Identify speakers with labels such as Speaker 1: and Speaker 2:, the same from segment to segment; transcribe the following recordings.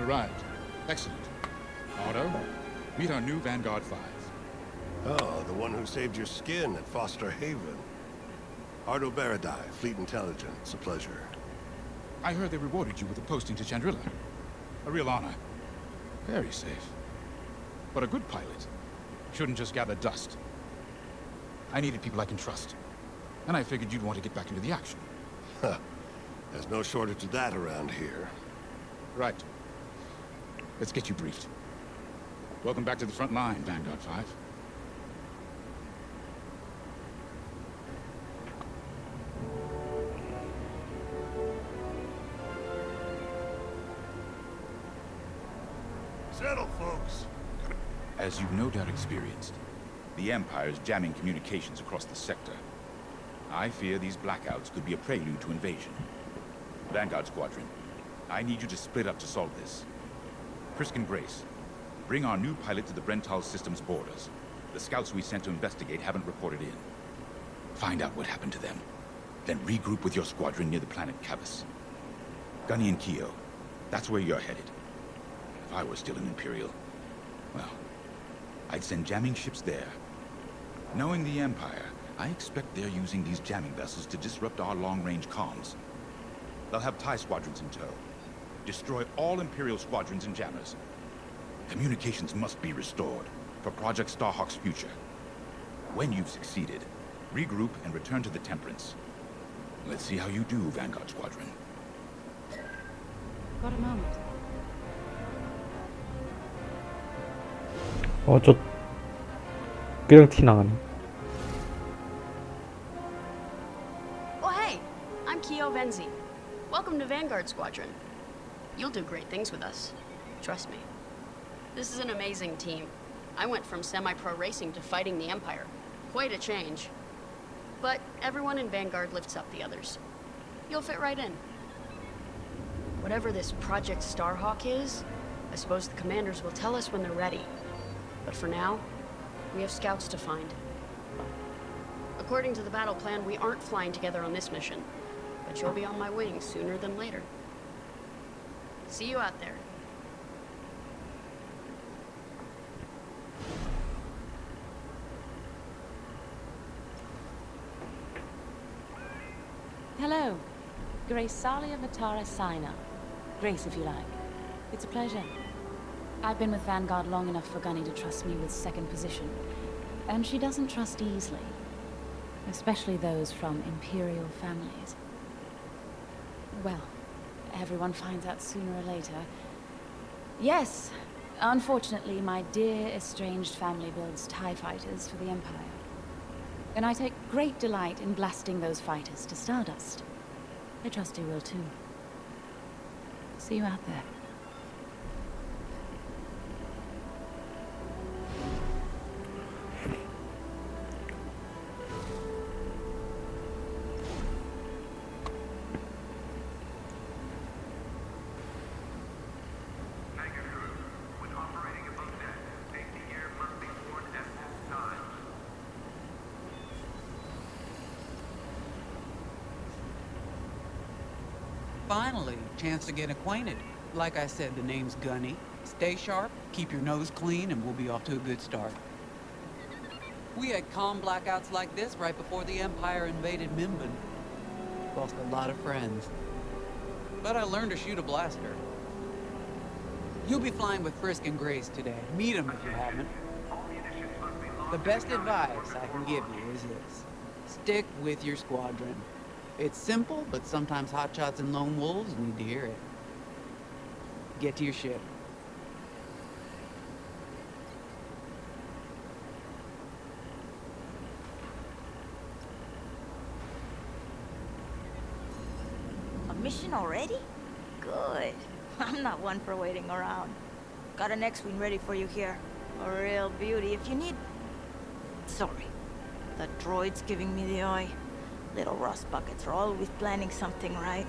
Speaker 1: arrived. Excellent. Otto, meet our new Vanguard 5.
Speaker 2: Oh, the one who saved your skin at Foster Haven. Ardo Baradai, Fleet Intelligence. A pleasure.
Speaker 1: I heard they rewarded you with a posting to Chandrila. A real honor. Very safe. But a good pilot shouldn't just gather dust. I needed people I can trust. And I figured you'd want to get back into the action.
Speaker 2: Huh. There's no shortage of that around here.
Speaker 1: Right. Let's get you briefed. Welcome back to the front line, Vanguard 5.
Speaker 2: Settle, folks.
Speaker 1: As you've no doubt experienced, the Empire is jamming communications across the sector. I fear these blackouts could be a prelude to invasion. Vanguard Squadron, I need you to split up to solve this. Frisk and Grace, bring our new pilot to the Brental System's borders. The scouts we sent to investigate haven't reported in. Find out what happened to them. Then regroup with your squadron near the planet Cavus. Gunny and Keo, that's where you're headed. If I were still an Imperial, well, I'd send jamming ships there. Knowing the Empire, I expect they're using these jamming vessels to disrupt our long-range comms. They'll have TIE squadrons in tow. Destroy all Imperial squadrons and jammers. Communications must be restored for Project Starhawk's future. When you've succeeded, regroup and return to the Temperance. Let's see how you do, Vanguard Squadron.
Speaker 3: Got a moment.
Speaker 4: 저 그냥 티 나가네.
Speaker 3: Oh, hey! I'm Keo Venzi. Welcome to Vanguard Squadron. You'll do great things with us. Trust me. This is an amazing team. I went from semi-pro racing to fighting the Empire. Quite a change. But everyone in Vanguard lifts up the others. You'll fit right in. Whatever this Project Starhawk is, I suppose the commanders will tell us when they're ready. But for now, we have scouts to find. According to the battle plan, we aren't flying together on this mission, but you'll be on my wing sooner than later. See you out there.
Speaker 5: Hello. Grace Salia Vatara Sina. Grace, if you like. It's a pleasure. I've been with Vanguard long enough for Gunny to trust me with second position. And she doesn't trust easily. Especially those from Imperial families. Well, everyone finds out sooner or later. Yes, unfortunately, my dear estranged family builds TIE fighters for the Empire. And I take great delight in blasting those fighters to stardust. I trust you will too. See you out there.
Speaker 6: Finally, chance to get acquainted. Like I said, the name's Gunny. Stay sharp, keep your nose clean, and we'll be off to a good start. We had calm blackouts like this right before the Empire invaded Mimban. Lost a lot of friends. But I learned to shoot a blaster. You'll be flying with Frisk and Grace today. Meet them if you haven't. The best advice I can give you is this. Stick with your squadron. It's simple, but sometimes hotshots and lone wolves need to hear it. Get to your ship.
Speaker 7: A mission already? Good. I'm not one for waiting around. Got an X-Wing ready for you here. A real beauty if you need... Sorry. The droid's giving me the eye. Little rust buckets are always planning something, right?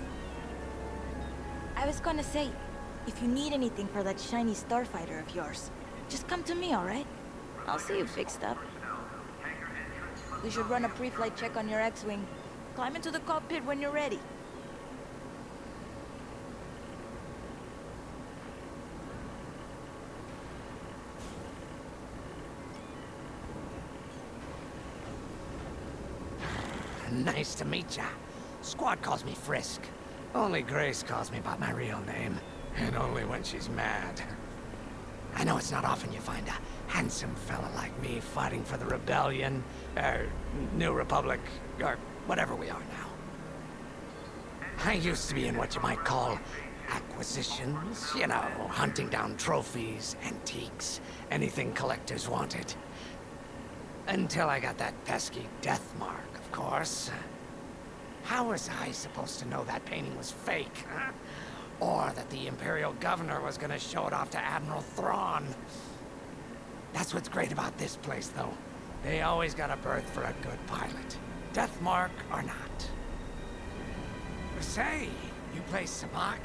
Speaker 7: I was gonna say, if you need anything for that shiny starfighter of yours, just come to me, alright? I'll see you fixed up. We should run a pre-flight check on your X-Wing. Climb into the cockpit when you're ready.
Speaker 8: Nice to meet ya. Squad calls me Frisk. Only Grace calls me by my real name. And only when she's mad. I know it's not often you find a handsome fella like me fighting for the Rebellion, or New Republic, or whatever we are now. I used to be in what you might call acquisitions, you know, hunting down trophies, antiques, anything collectors wanted. Until I got that pesky death mark, of course. How was I supposed to know that painting was fake, huh? Or that the Imperial Governor was gonna show it off to Admiral Thrawn? That's what's great about this place, though. They always got a berth for a good pilot. Death mark or not. Say, you play Sabak?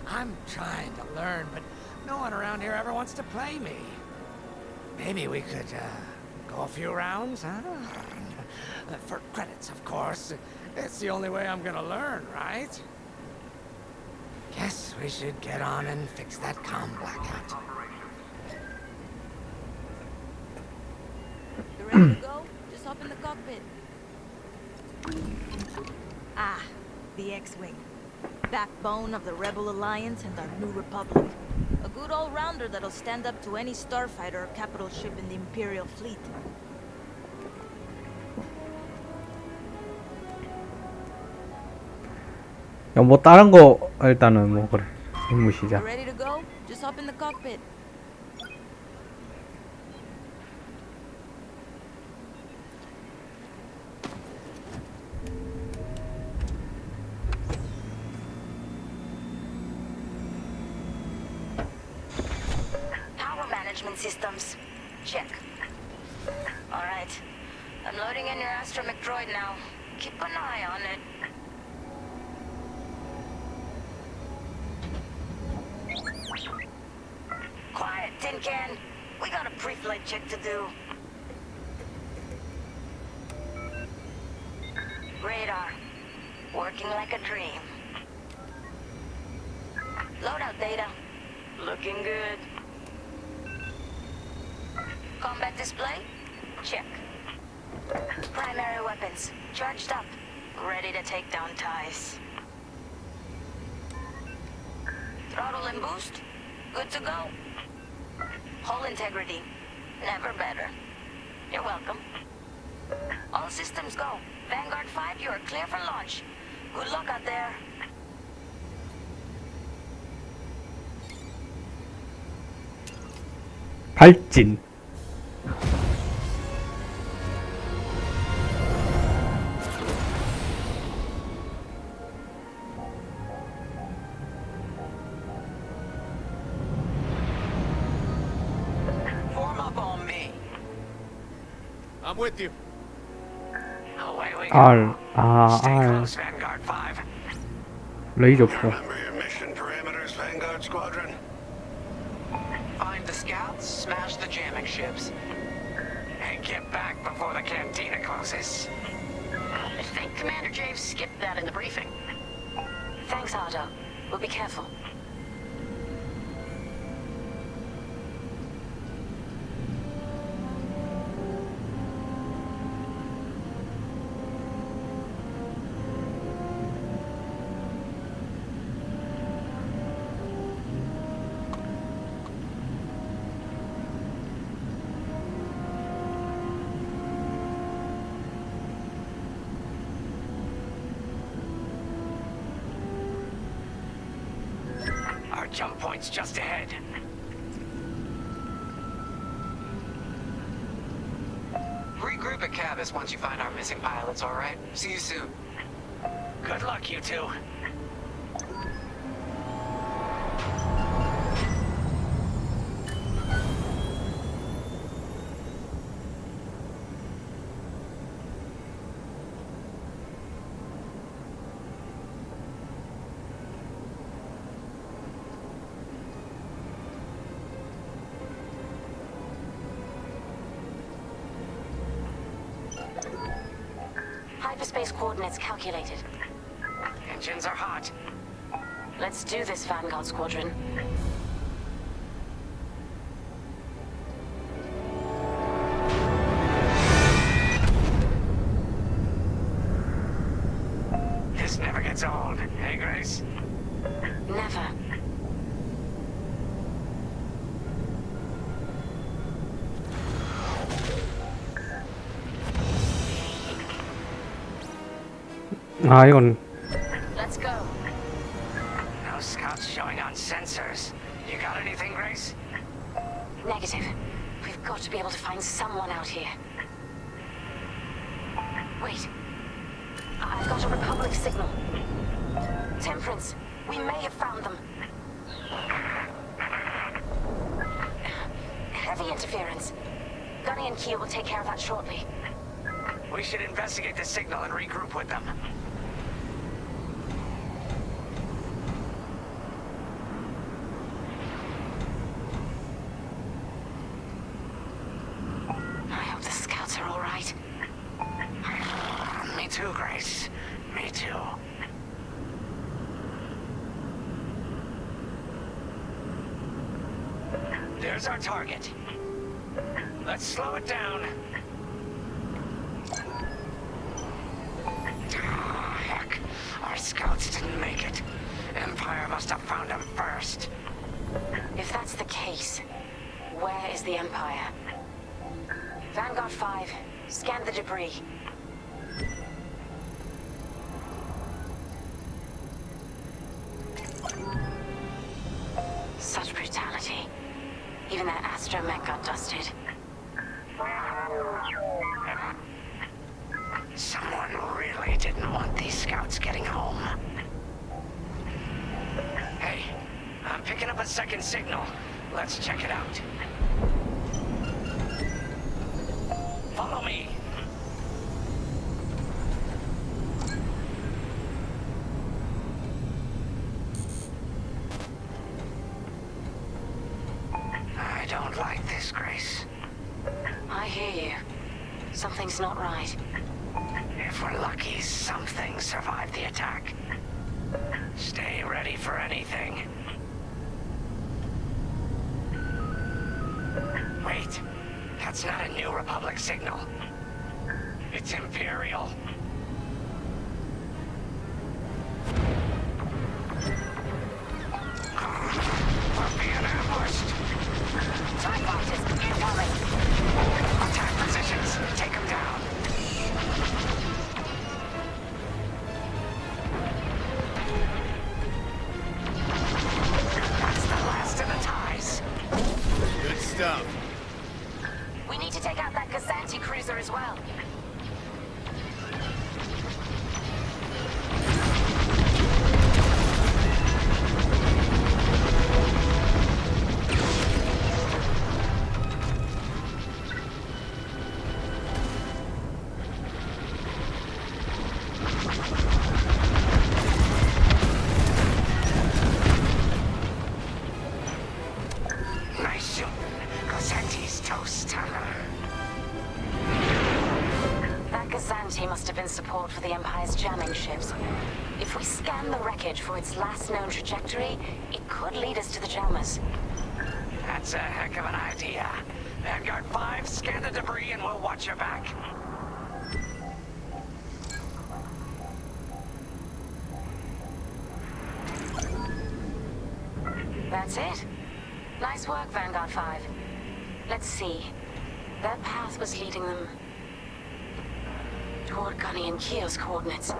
Speaker 8: I'm trying to learn, but no one around here ever wants to play me. Maybe we could, go a few rounds, huh? For credits, of course. It's the only way I'm gonna learn, right? Guess we should get on and fix that comm blackout.
Speaker 7: You ready to go? Just hop in the cockpit. Ah, the X-Wing. Backbone of the Rebel Alliance and our New Republic. A good all-rounder that'll stand up to any starfighter or capital ship in the Imperial fleet.
Speaker 4: 야, 뭐 다른 거 일단은 뭐 그래. 임무 시작.
Speaker 7: You ready to go? Just hop in the cockpit.
Speaker 9: Power management systems. Check. All right. I'm loading in your astromech droid now. Keep an eye on it. Quiet, Tin Can. We got a pre-flight check to do. Radar. Working like a dream. Loadout data. Looking good. Combat display? Check. Primary weapons. Charged up. Ready to take down ties. Throttle and boost? Good to go. Hull integrity. Never better. You're welcome. All systems go. Vanguard 5, you are clear for launch. Good luck out there.
Speaker 4: 발진.
Speaker 6: Form up on me.
Speaker 2: I'm with you.
Speaker 8: Away we go.
Speaker 4: R.
Speaker 8: Stay
Speaker 4: R.
Speaker 8: close, Vanguard 5.
Speaker 4: 레이저 포.
Speaker 2: Remember your mission parameters, Vanguard Squadron?
Speaker 6: Find the scouts, smash the jamming ships.
Speaker 8: And get back before the cantina closes.
Speaker 3: I think Commander Javes skipped that in the briefing.
Speaker 9: Thanks, Otto. We'll be careful.
Speaker 8: Our jump point's just ahead.
Speaker 6: Regroup at Cabus once you find our missing pilots, all right? See you soon.
Speaker 8: Good luck, you two.
Speaker 9: Hyperspace coordinates calculated.
Speaker 8: Engines are hot.
Speaker 9: Let's do this, Vanguard Squadron.
Speaker 4: 아 이건
Speaker 9: Let's go.
Speaker 8: No scouts showing on sensors. You got anything, Grace?
Speaker 9: Negative. We've got to be able to find someone out here. Wait. I've got a Republic signal. Temperance, we may have found them. Heavy interference. Gunny and Keel will take care of that shortly.
Speaker 8: We should investigate the signal and regroup with them.
Speaker 9: I hope the scouts are all right.
Speaker 8: Me too, Grace. Me too. There's our target. Let's slow it down. Ah, heck. Our scouts didn't make it. Empire must have found them first.
Speaker 9: If that's the case, where is the Empire? Vanguard 5, scan the debris. Such brutality. Even their astromech got dusted.
Speaker 8: Someone really didn't want these scouts getting home. Hey, I'm picking up a second signal. Let's check it out. Follow me. I don't like this, Grace.
Speaker 9: I hear you. Something's not right.
Speaker 8: If we're lucky, something survived the attack. Stay ready for anything. Wait, that's not a New Republic signal. It's Imperial. We're being ambushed.
Speaker 9: TIE fighters, incoming!
Speaker 8: Attack positions. Take them down. That's the last of the ties.
Speaker 2: Good stuff.
Speaker 9: We need to take out that Gazanti cruiser as well.
Speaker 8: Nice shooting. Cosetti's toast.
Speaker 9: That Gazanti must have been support for the Empire's jamming ships. If we scan the wreckage for its last known trajectory, it could lead us to the jammers.
Speaker 8: That's a heck of an idea. Vanguard 5, scan the debris and we'll watch your back.
Speaker 9: That's it. Nice work, Vanguard 5. Let's see. That path was leading them toward Gunny and Keel's coordinates.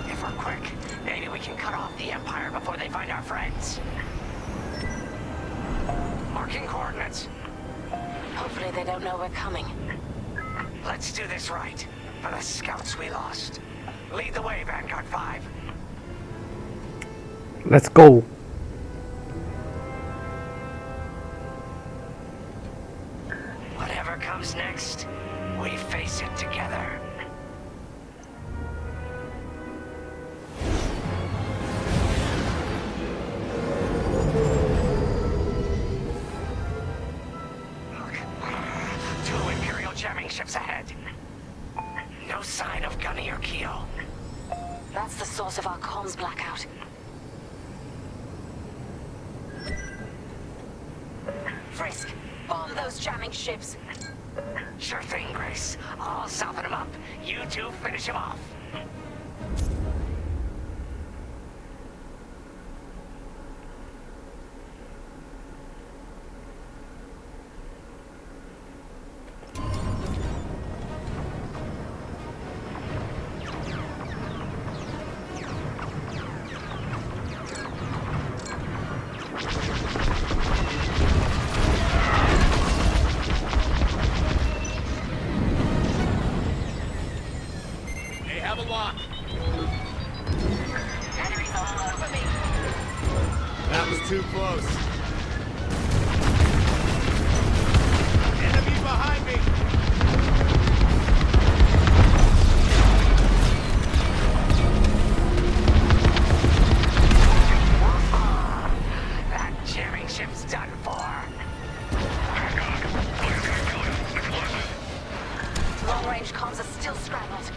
Speaker 8: If we're quick, maybe we can cut off the Empire before they find our friends. Marking coordinates.
Speaker 9: Hopefully they don't know we're coming.
Speaker 8: Let's do this right. For the scouts we lost. Lead the way, Vanguard 5.
Speaker 4: Let's go.
Speaker 8: Whatever comes next, we face it together. Look, 2 Imperial jamming ships ahead. No sign of Gunny or Keel.
Speaker 9: That's the source of our comms blackout. Frisk, bomb those jamming ships.
Speaker 8: Sure thing, Grace. I'll soften him up. You two finish him off. have a lock.
Speaker 9: Enemies all over me.
Speaker 8: That was too close. Enemy behind me.
Speaker 9: That jamming ship's done for. Long-range comms are still scrambled.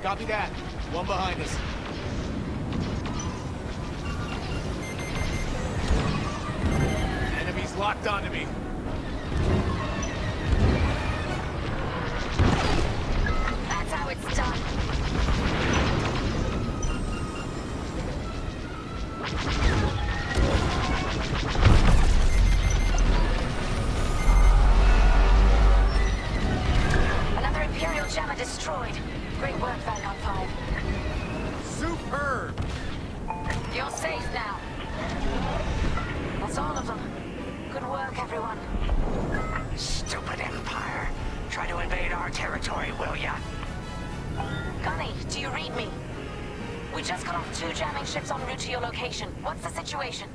Speaker 8: Copy that. One behind us. Enemies locked onto me.
Speaker 9: That's how it's done. Another Imperial jammer destroyed. Great work, Vanguard 5.
Speaker 8: Superb!
Speaker 9: You're safe now. That's all of them. Good work, everyone.
Speaker 8: Stupid Empire. Try to invade our territory, will ya?
Speaker 9: Gunny, do you read me? We just got off 2 jamming ships en route to your location. What's the situation?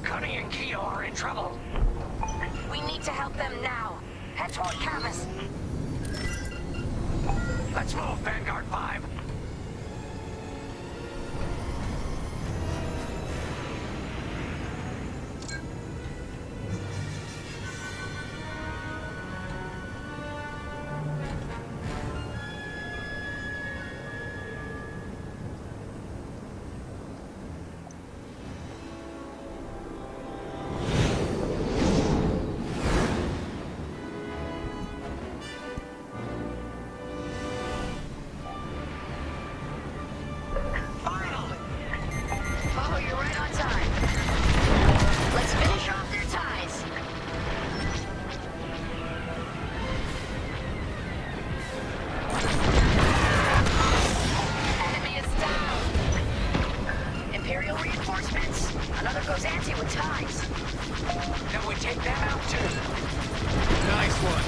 Speaker 8: Gunny and Keo are in trouble.
Speaker 9: We need to help them now. Head toward Campus.
Speaker 8: Let's move, Vanguard 5.
Speaker 9: Oh, you're right on time. Let's finish off their ties. Enemy is down. Imperial reinforcements. Another goes anti with ties.
Speaker 8: Then we take them out too. Nice one.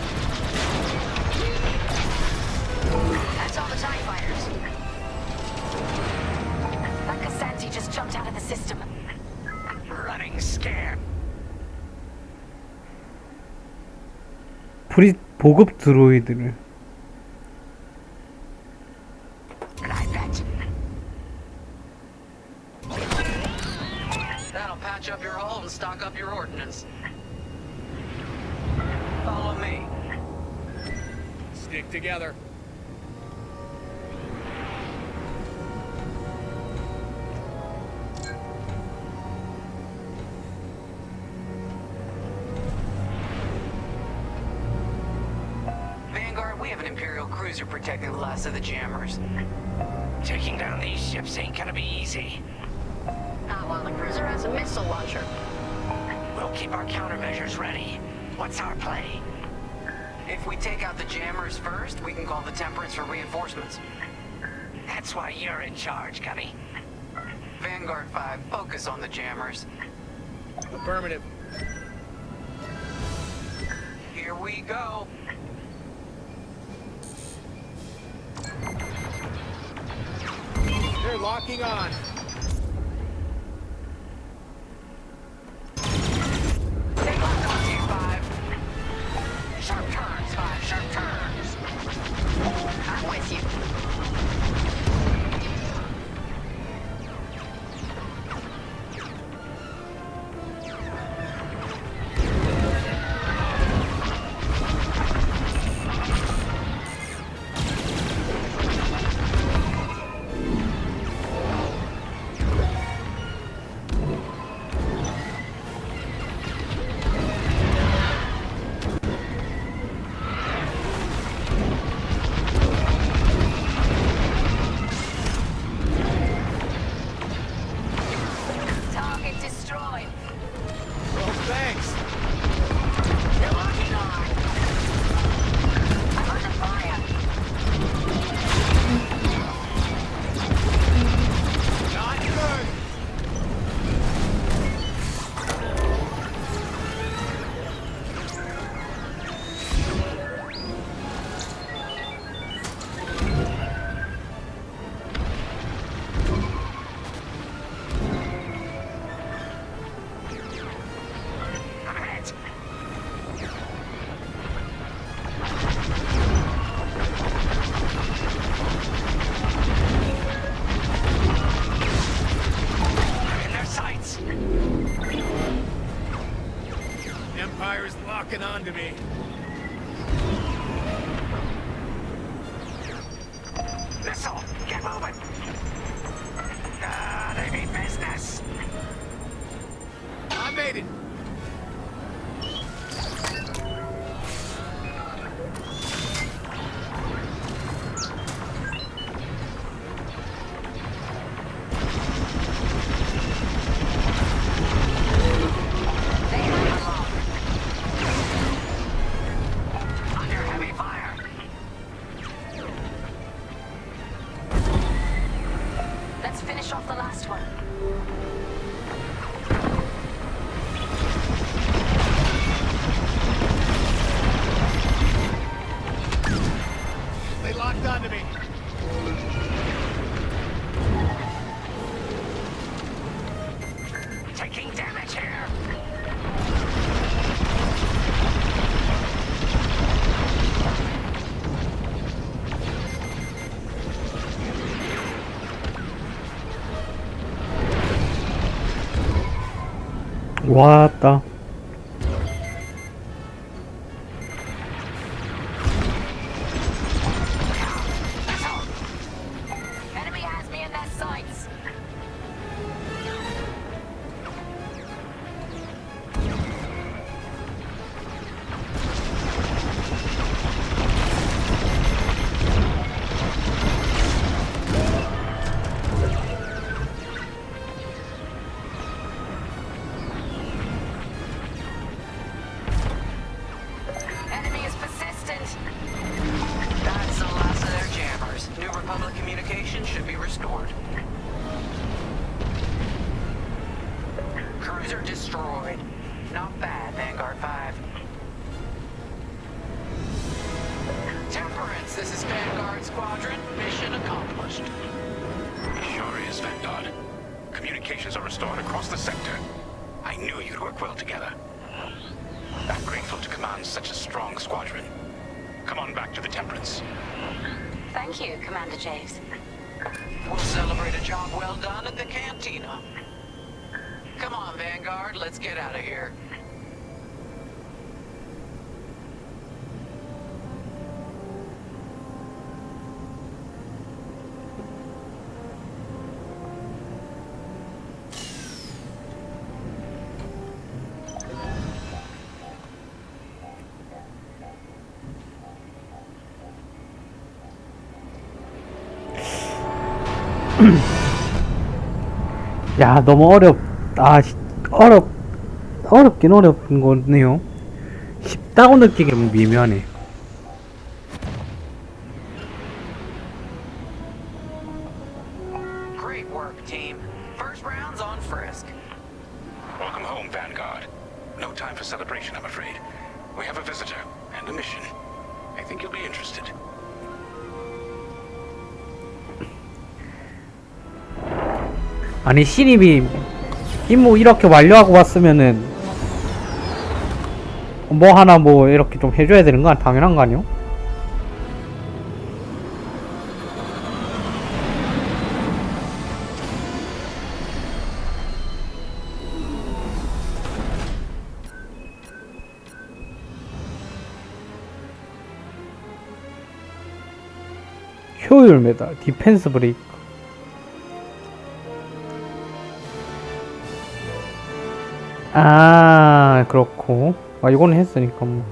Speaker 9: That's all the TIE fighters. That Cassanti just jumped out of the system.
Speaker 8: Running scan.
Speaker 4: 보급 드로이드를.
Speaker 8: I bet.
Speaker 6: That'll patch up your hull and stock up your ordnance. Follow me.
Speaker 8: Stick together.
Speaker 6: Vanguard, we have an Imperial cruiser protecting the last of the jammers.
Speaker 8: Taking down these ships ain't gonna be easy.
Speaker 3: Not while the cruiser has a missile launcher.
Speaker 8: We'll keep our countermeasures ready. What's our play?
Speaker 6: If we take out the jammers first, we can call the Temperance for reinforcements.
Speaker 8: That's why you're in charge, Gunny.
Speaker 6: Vanguard 5, focus on the jammers.
Speaker 8: Affirmative.
Speaker 6: Here we go.
Speaker 8: They're locking on.
Speaker 6: Take lock on you, 5.
Speaker 8: Sharp turns, 5. Sharp turns.
Speaker 3: I'm with you.
Speaker 9: Target destroyed.
Speaker 8: Thanks.
Speaker 9: You're locking on. I'm under fire.
Speaker 8: Not good. Empire's locking onto me.
Speaker 9: Missile, get moving. They mean business.
Speaker 8: I made it.
Speaker 9: Under heavy fire. Let's finish off the last one.
Speaker 8: They locked onto me.
Speaker 9: Taking damage here.
Speaker 4: 왔다.
Speaker 9: Enemy has me in their sights. Enemy is persistent.
Speaker 6: That's the last of their jammers. New Republic communication should be restored. Cruiser destroyed. Not bad, Vanguard 5. Temperance, this is Vanguard Squadron. Mission accomplished.
Speaker 1: Sure is, Vanguard. Communications are restored across the sector. I knew you'd work well together. I'm grateful to command such a strong squadron. Come on back to the Temperance.
Speaker 9: Thank you, Commander Javes.
Speaker 6: We'll celebrate a job well done at the cantina. Come on, Vanguard, let's get out of here.
Speaker 4: 야, 너무 어렵긴 어렵은 거네요. 쉽다고 느끼기엔 미묘하네.
Speaker 6: Great work, team. First round's on Frisk.
Speaker 1: Welcome home, Vanguard. No time for celebration, I'm afraid. We have a visitor and a mission. I think you'll be interested.
Speaker 4: 아니, 신입이 임무 이렇게 완료하고 왔으면은 뭐 하나 뭐 이렇게 좀 해줘야 되는 건 당연한 거 아니요? 효율 메달, 디펜스 브레이크. 아, 그렇고. 아, 이거는 했으니까 뭐.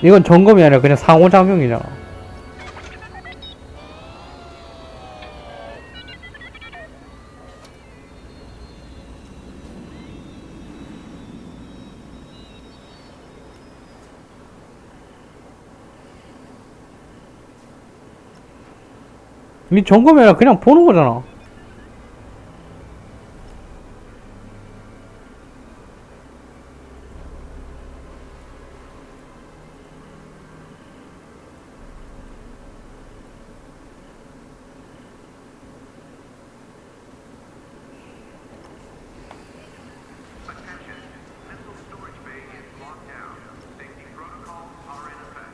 Speaker 4: 이건 점검이 아니라 그냥 상호작용이잖아. 이 점검이 아니라 그냥 보는 거잖아.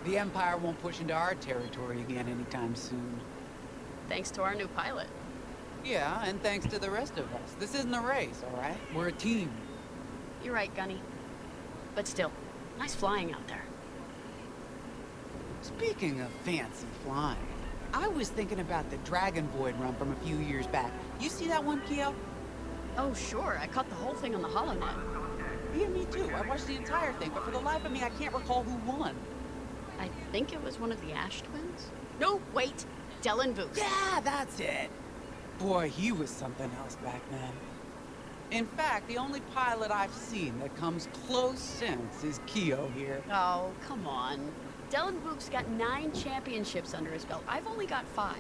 Speaker 6: The Empire won't push into our territory again anytime soon.
Speaker 3: Thanks to our new pilot.
Speaker 6: Yeah, and thanks to the rest of us. This isn't a race, all right? We're a team.
Speaker 3: You're right, Gunny. But still, nice flying out there.
Speaker 6: Speaking of fancy flying, I was thinking about the Dragon Void run from a few years back. You see that one, Keo?
Speaker 3: Oh, sure. I caught the whole thing on the HoloNet.
Speaker 6: Yeah, me too. I watched the entire thing, but for the life of me, I can't recall who won.
Speaker 3: I think it was one of the Ash twins? No, wait. Dylan Booth.
Speaker 6: Yeah, that's it. Boy, he was something else back then. In fact, the only pilot I've seen that comes close since is Keo here.
Speaker 3: Oh, come on. Dylan Boop's got 9 championships under his belt. I've only got 5.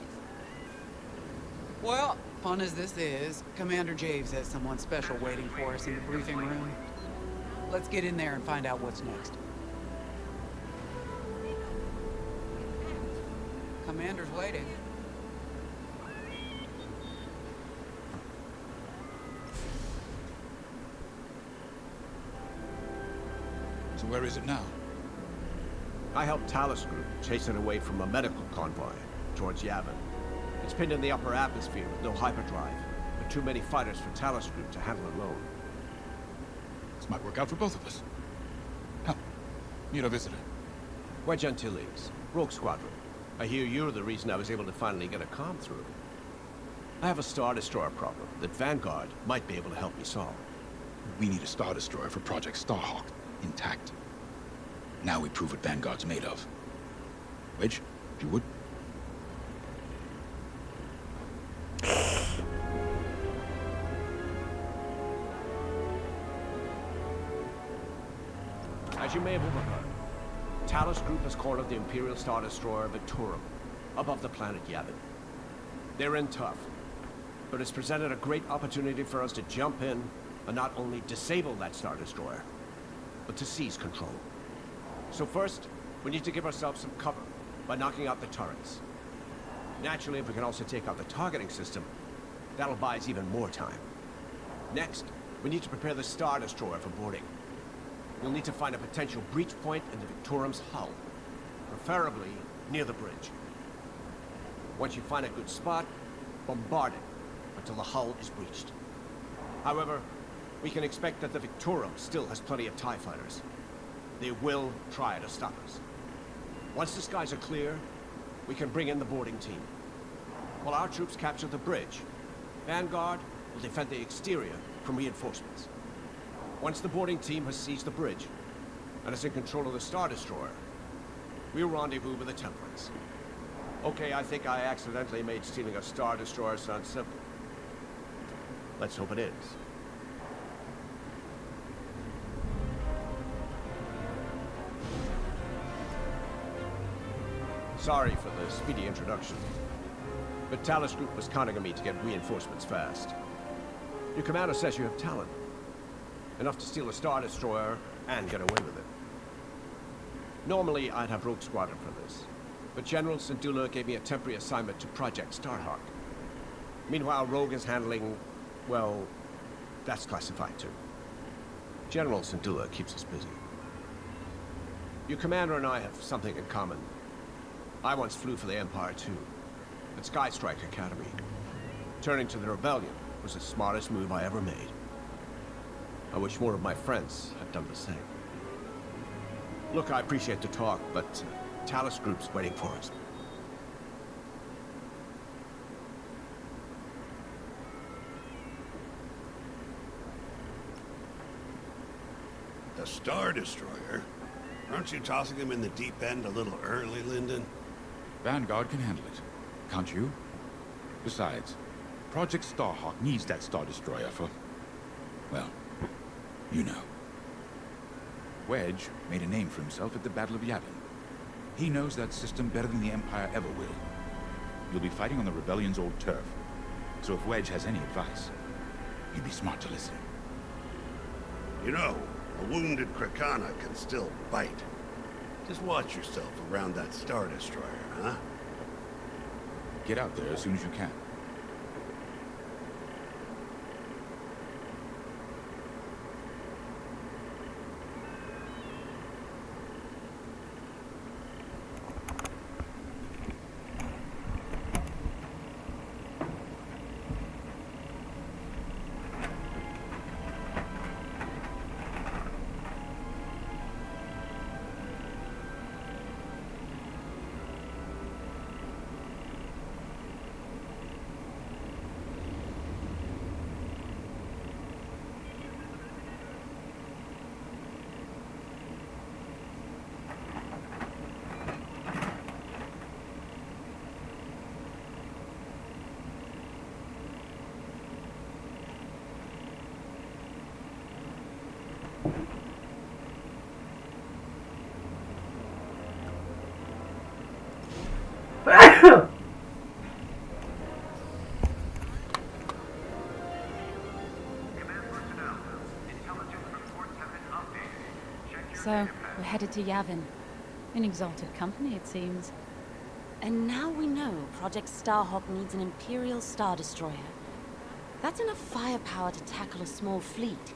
Speaker 6: Well, fun as this is, Commander Javes has someone special waiting for us in the briefing room. Let's get in there and find out what's next. Commander's waiting.
Speaker 1: So where is it now?
Speaker 2: I helped Talus Group chase it away from a medical convoy towards Yavin. It's pinned in the upper atmosphere with no hyperdrive, but too many fighters for Talus Group to handle alone.
Speaker 1: This might work out for both of us. Come, meet our visitor.
Speaker 2: We're Gentiles, Rogue Squadron. I hear you're the reason I was able to finally get a comm through. I have a Star Destroyer problem that Vanguard might be able to help me solve.
Speaker 1: We need a Star Destroyer for Project Starhawk, intact. Now we prove what Vanguard's made of. Wedge, if you would.
Speaker 2: As you may have overheard, Talus Group has cornered the Imperial Star Destroyer Victorum, above the planet Yavin. They're in tough, but it's presented a great opportunity for us to jump in and not only disable that Star Destroyer, but to seize control. So first, we need to give ourselves some cover by knocking out the turrets. Naturally, if we can also take out the targeting system, that'll buy us even more time. Next, we need to prepare the Star Destroyer for boarding. You'll need to find a potential breach point in the Victorum's hull, preferably near the bridge. Once you find a good spot, bombard it until the hull is breached. However, we can expect that the Victorum still has plenty of TIE fighters. They will try to stop us. Once the skies are clear, we can bring in the boarding team. While our troops capture the bridge, Vanguard will defend the exterior from reinforcements. Once the boarding team has seized the bridge and is in control of the Star Destroyer, we'll rendezvous with the Templars. Okay, I think I accidentally made stealing a Star Destroyer sound simple. Let's hope it is. Sorry for the speedy introduction, but Talus Group was counting on me to get reinforcements fast. Your commander says you have talent. Enough to steal a Star Destroyer and get away with it. Normally, I'd have Rogue Squadron for this, but General Syndulla gave me a temporary assignment to Project Starhawk. Meanwhile, Rogue is handling, well, that's classified too. General Syndulla keeps us busy. Your commander and I have something in common. I once flew for the Empire too, at Skystrike Academy. Turning to the Rebellion was the smartest move I ever made. I wish more of my friends had done the same. Look, I appreciate the talk, but Talus Group's waiting for us.
Speaker 10: A Star Destroyer? Aren't you tossing him in the deep end a little early, Lyndon?
Speaker 1: Vanguard can handle it. Can't you? Besides, Project Starhawk needs that Star Destroyer for... well, you know. Wedge made a name for himself at the Battle of Yavin. He knows that system better than the Empire ever will. You'll be fighting on the Rebellion's old turf. So if Wedge has any advice, you'd be smart to listen.
Speaker 10: You know, a wounded Krakana can still bite. Just watch yourself around that Star Destroyer, huh?
Speaker 1: Get out there as soon as you can.
Speaker 5: So, we're headed to Yavin. In exalted company, it seems. And now we know Project Starhawk needs an Imperial Star Destroyer. That's enough firepower to tackle a small fleet,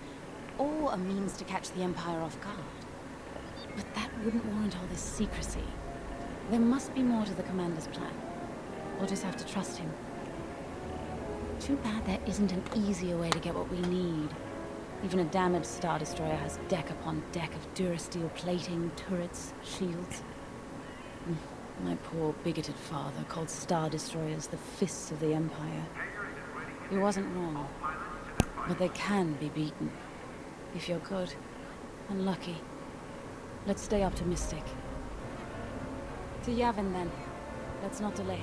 Speaker 5: or a means to catch the Empire off guard. But that wouldn't warrant all this secrecy. There must be more to the Commander's plan. We'll just have to trust him. Too bad there isn't an easier way to get what we need. Even a damaged Star Destroyer has deck upon deck of Durasteel plating, turrets, shields. My poor bigoted father called Star Destroyers the fists of the Empire. He wasn't wrong. But they can be beaten. If you're good and lucky. Let's stay optimistic. To Yavin then. Let's not delay.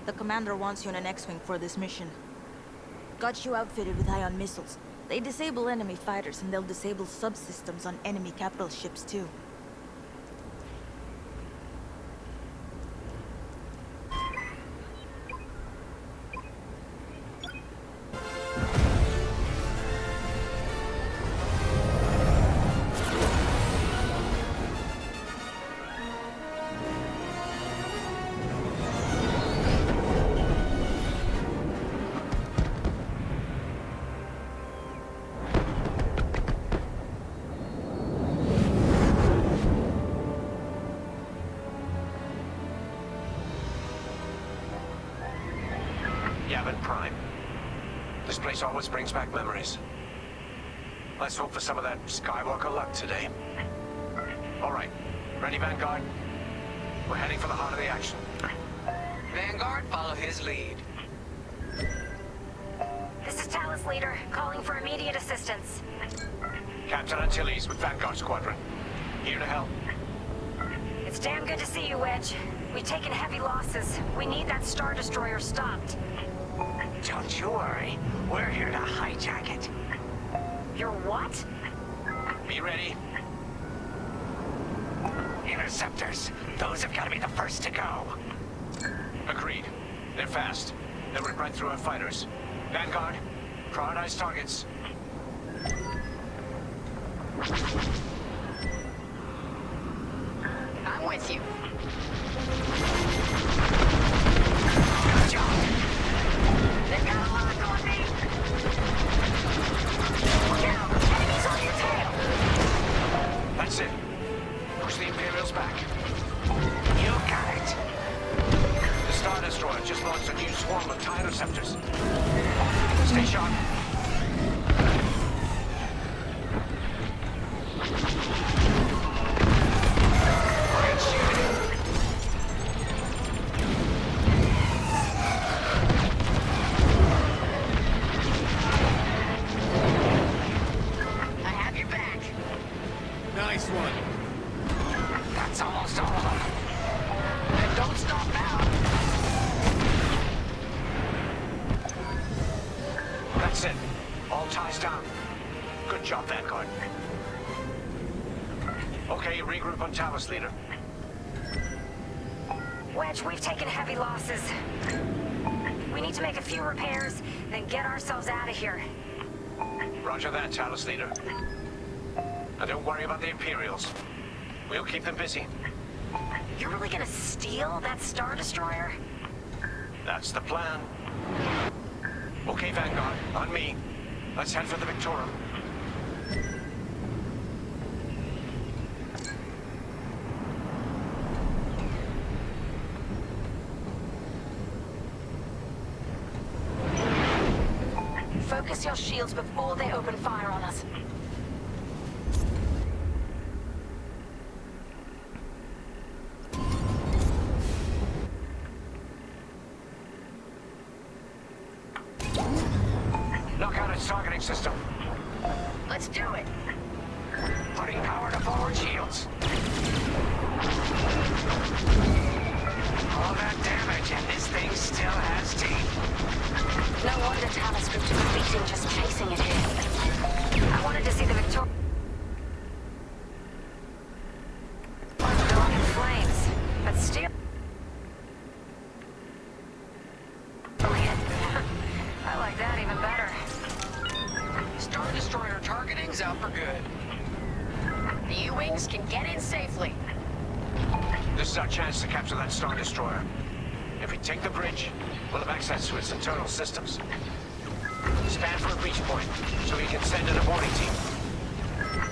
Speaker 7: The commander wants you in an X-Wing for this mission. Got you outfitted with ion missiles. They disable enemy fighters and they'll disable subsystems on enemy capital ships too.
Speaker 2: Yavin Prime. This place always brings back memories. Let's hope for some of that Skywalker luck today. All right, ready, Vanguard? We're heading for the heart of the action.
Speaker 6: Vanguard, follow his lead.
Speaker 9: This is Talus Leader, calling for immediate assistance.
Speaker 2: Captain Antilles with Vanguard Squadron. Here to help.
Speaker 9: It's damn good to see you, Wedge. We've taken heavy losses. We need that Star Destroyer stopped.
Speaker 8: Don't you worry. We're here to hijack it.
Speaker 9: You're what?
Speaker 2: Be ready.
Speaker 8: Interceptors. Those have got to be the first to go.
Speaker 2: Agreed. They're fast. They'll rip right through our fighters. Vanguard, prioritize targets.
Speaker 3: I'm with you.
Speaker 8: Good job.
Speaker 9: They've got a lock on me. Look out! Enemies on your tail!
Speaker 2: That's it. Push the Imperials back.
Speaker 8: You got it.
Speaker 2: The Star Destroyer just launched a new swarm of TIE interceptors. Stay sharp.
Speaker 8: Nice one.
Speaker 2: That's almost all of them. And don't stop now. That's it. All ties down. Good job, Vanguard. Okay, regroup on Talos, leader.
Speaker 9: Wedge, we've taken heavy losses. We need to make a few repairs, then get ourselves out of here.
Speaker 2: Roger that, Talos, leader. Now don't worry about the Imperials. We'll keep them busy.
Speaker 9: You're really gonna steal that Star Destroyer?
Speaker 2: That's the plan. Okay, Vanguard, on me. Let's head for the Victorum.
Speaker 9: Focus your shields before they open fire on us.
Speaker 2: Knock out its targeting system.
Speaker 9: Let's do it.
Speaker 2: Putting power to forward shields. All that damage, and this thing still has teeth.
Speaker 9: No wonder Talos Group took a beating just chasing it here. I wanted to see the Victoria going in flames, but still. I like that even better.
Speaker 2: Star Destroyer targeting's out for good.
Speaker 3: The U-Wings can get in safely.
Speaker 2: This is our chance to capture that Star Destroyer. If we take the bridge, we'll have access to its internal systems. Span for a breach point, so we can send an aborting team.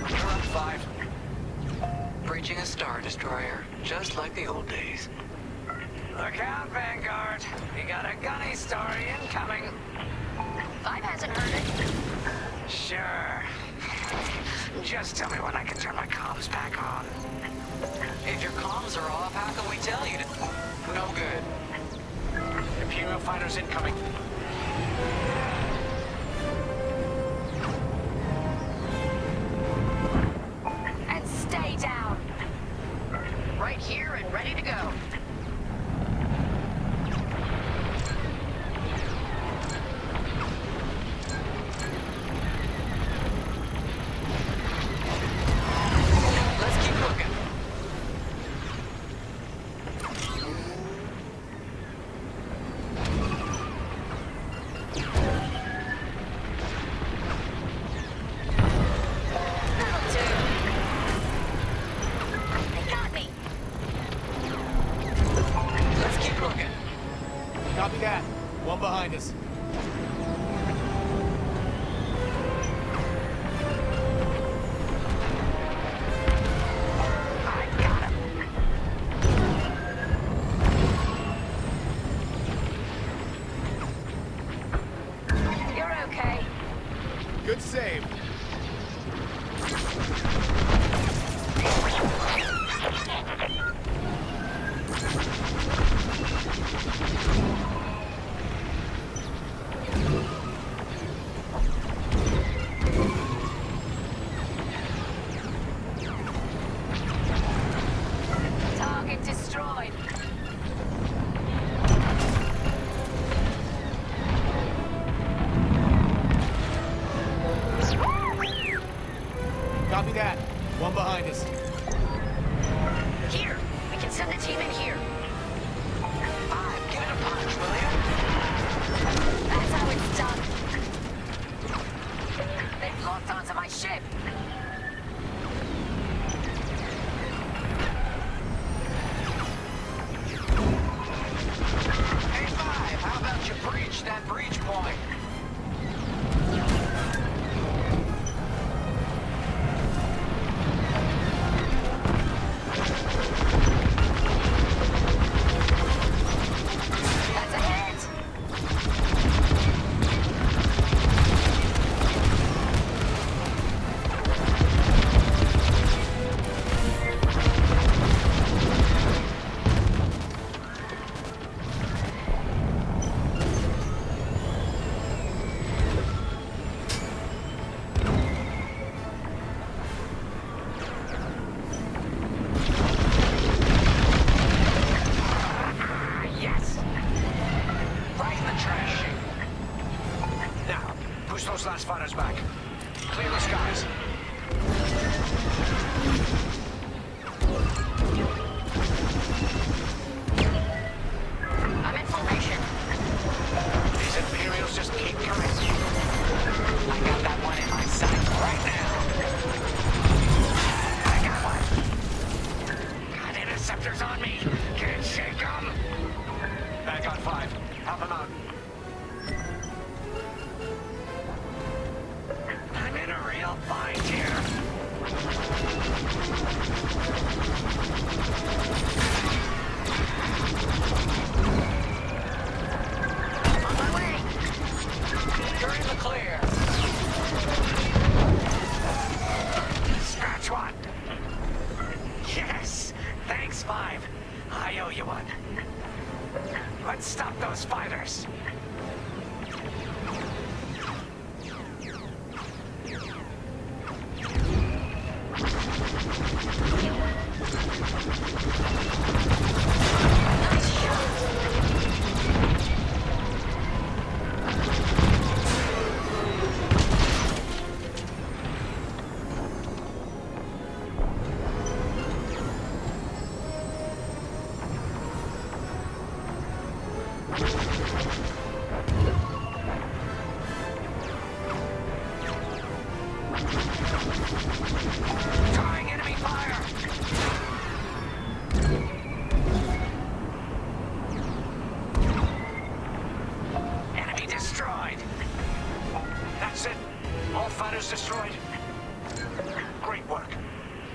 Speaker 2: You're up, 5.
Speaker 6: Breaching a Star Destroyer, just like the old days.
Speaker 8: Look out, Vanguard. We got a gunny story incoming.
Speaker 3: 5 hasn't heard it.
Speaker 8: Sure. Just tell me when I can turn my comms back on.
Speaker 6: If your comms are off, how can we tell you to... No good.
Speaker 2: Imperial fighters incoming.
Speaker 9: And stay down.
Speaker 3: Right here and ready to go.
Speaker 6: Let's keep looking.
Speaker 9: They got me.
Speaker 6: Let's keep looking.
Speaker 8: Copy that. One behind us.
Speaker 9: I got him. You're okay.
Speaker 8: Good save.
Speaker 9: Target destroyed.
Speaker 8: Copy that. One behind us.
Speaker 3: Here, we can send the team in here.
Speaker 2: 5, give it a punch, will you?
Speaker 9: That's how it's done. They've locked onto my ship.
Speaker 2: Hey, 5, how about you breach that breach point?
Speaker 9: That's a hit.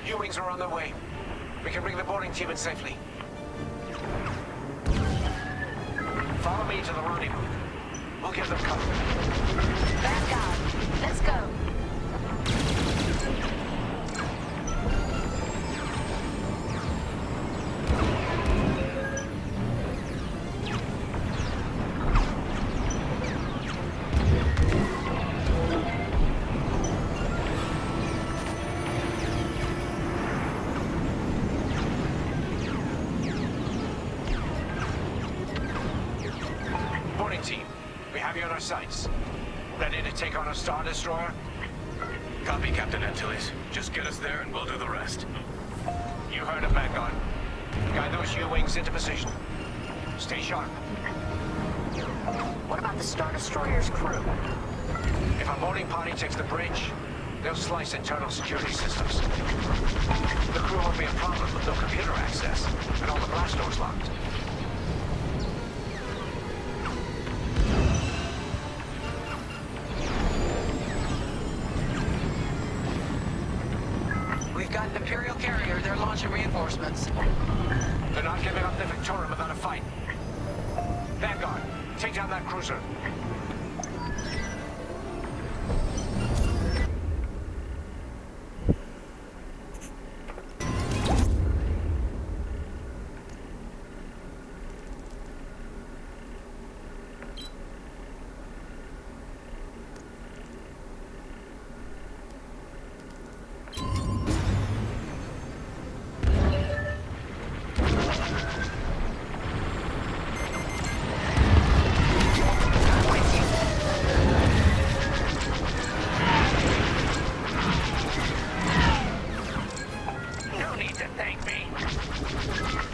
Speaker 2: U-wings are on their way. We can bring the boarding team in safely. Follow me to the rendezvous. We'll give them cover.
Speaker 9: Vanguard, let's go.
Speaker 2: Boarding team, we have you on our sights. Ready to take on a Star Destroyer?
Speaker 11: Copy, Captain Antilles. Just get us there and we'll do the rest.
Speaker 2: You heard him, Vanguard. Guide those U-wings into position. Stay sharp.
Speaker 9: What about the Star Destroyer's crew?
Speaker 2: If a boarding party takes the bridge, they'll slice internal security systems. The crew won't be a problem with no computer access, and all the blast doors locked.
Speaker 6: We've got an Imperial carrier. They're launching reinforcements.
Speaker 2: They're not giving up the Victoria without a fight. Vanguard, take down that cruiser.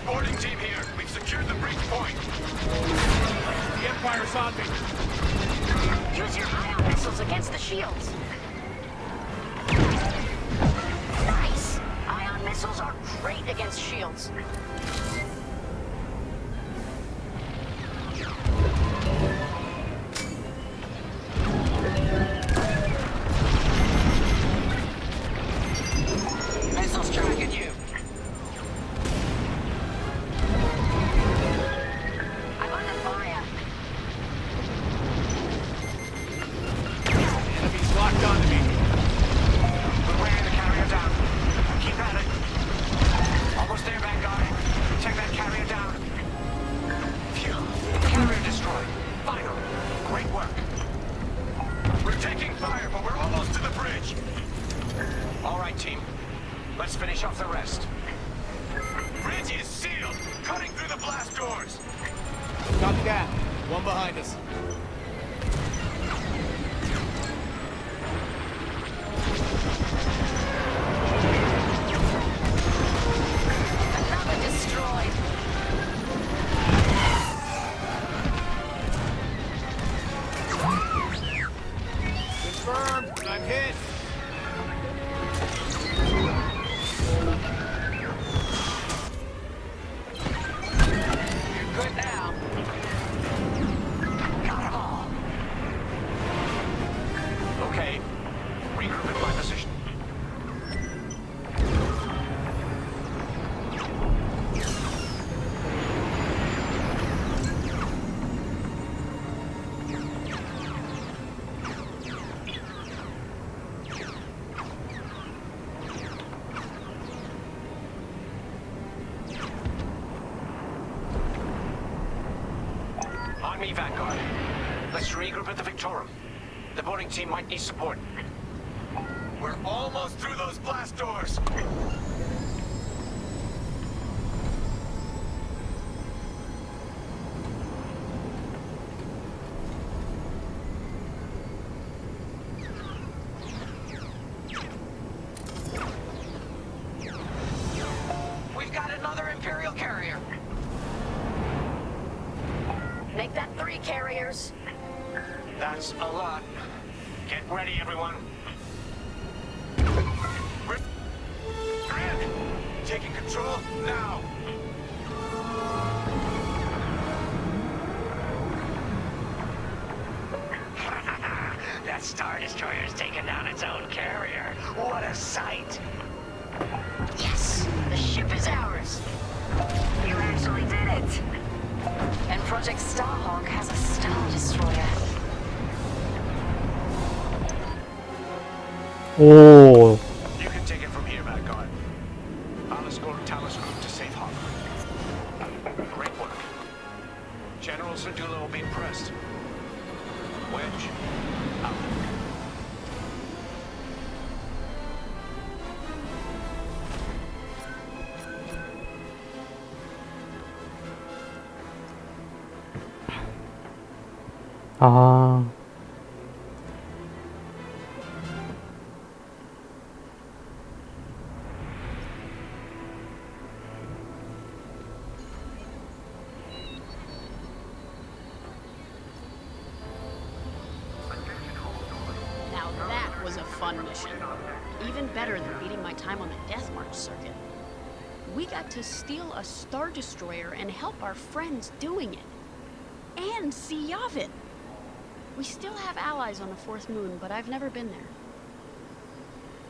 Speaker 11: Boarding team here. We've secured the breach point.
Speaker 2: The Empire's on me.
Speaker 9: Use your ion missiles against the shields. Nice! Ion missiles are great against shields.
Speaker 6: Missiles tracking you.
Speaker 9: I'm under fire.
Speaker 2: Enemies locked onto me. We're wearing the carrier down. Keep at it. Almost there, Vanguard. Take that carrier down. Phew. Carrier destroyed. Final. Great work.
Speaker 11: We're taking fire, but we're almost to the bridge.
Speaker 2: All right, team. Let's finish off the rest.
Speaker 11: Bridge is sealed. Cutting through the blast doors.
Speaker 2: Copy that. One behind us.
Speaker 9: Another destroyed.
Speaker 2: Confirmed. I'm hit.
Speaker 6: You're good now.
Speaker 2: Got 'em all. Okay. Regroup in my position. On me, Vanguard. Let's regroup at the Victorum. The boarding team might need support.
Speaker 11: We're almost through those blast doors.
Speaker 6: We've got another Imperial carrier.
Speaker 9: Make that 3 carriers.
Speaker 2: That's a lot. Get ready, everyone.
Speaker 11: We're in. Taking control now.
Speaker 8: That Star Destroyer's taken down its own carrier. What a sight!
Speaker 9: Yes, the ship is ours. You actually did it. And Project Starhawk has a Star Destroyer.
Speaker 4: 오.
Speaker 2: You can take it from here, Vanguard. I'll escort Talos Group to safe harbor. Great work. General Sedula will be impressed. Wedge, out.
Speaker 4: 아.
Speaker 3: Now that was a fun mission. Even better than beating my time on the Death March circuit. We got to steal a Star Destroyer and help our friends doing it. And see Yavin. We still have allies on the Fourth Moon, but I've never been there.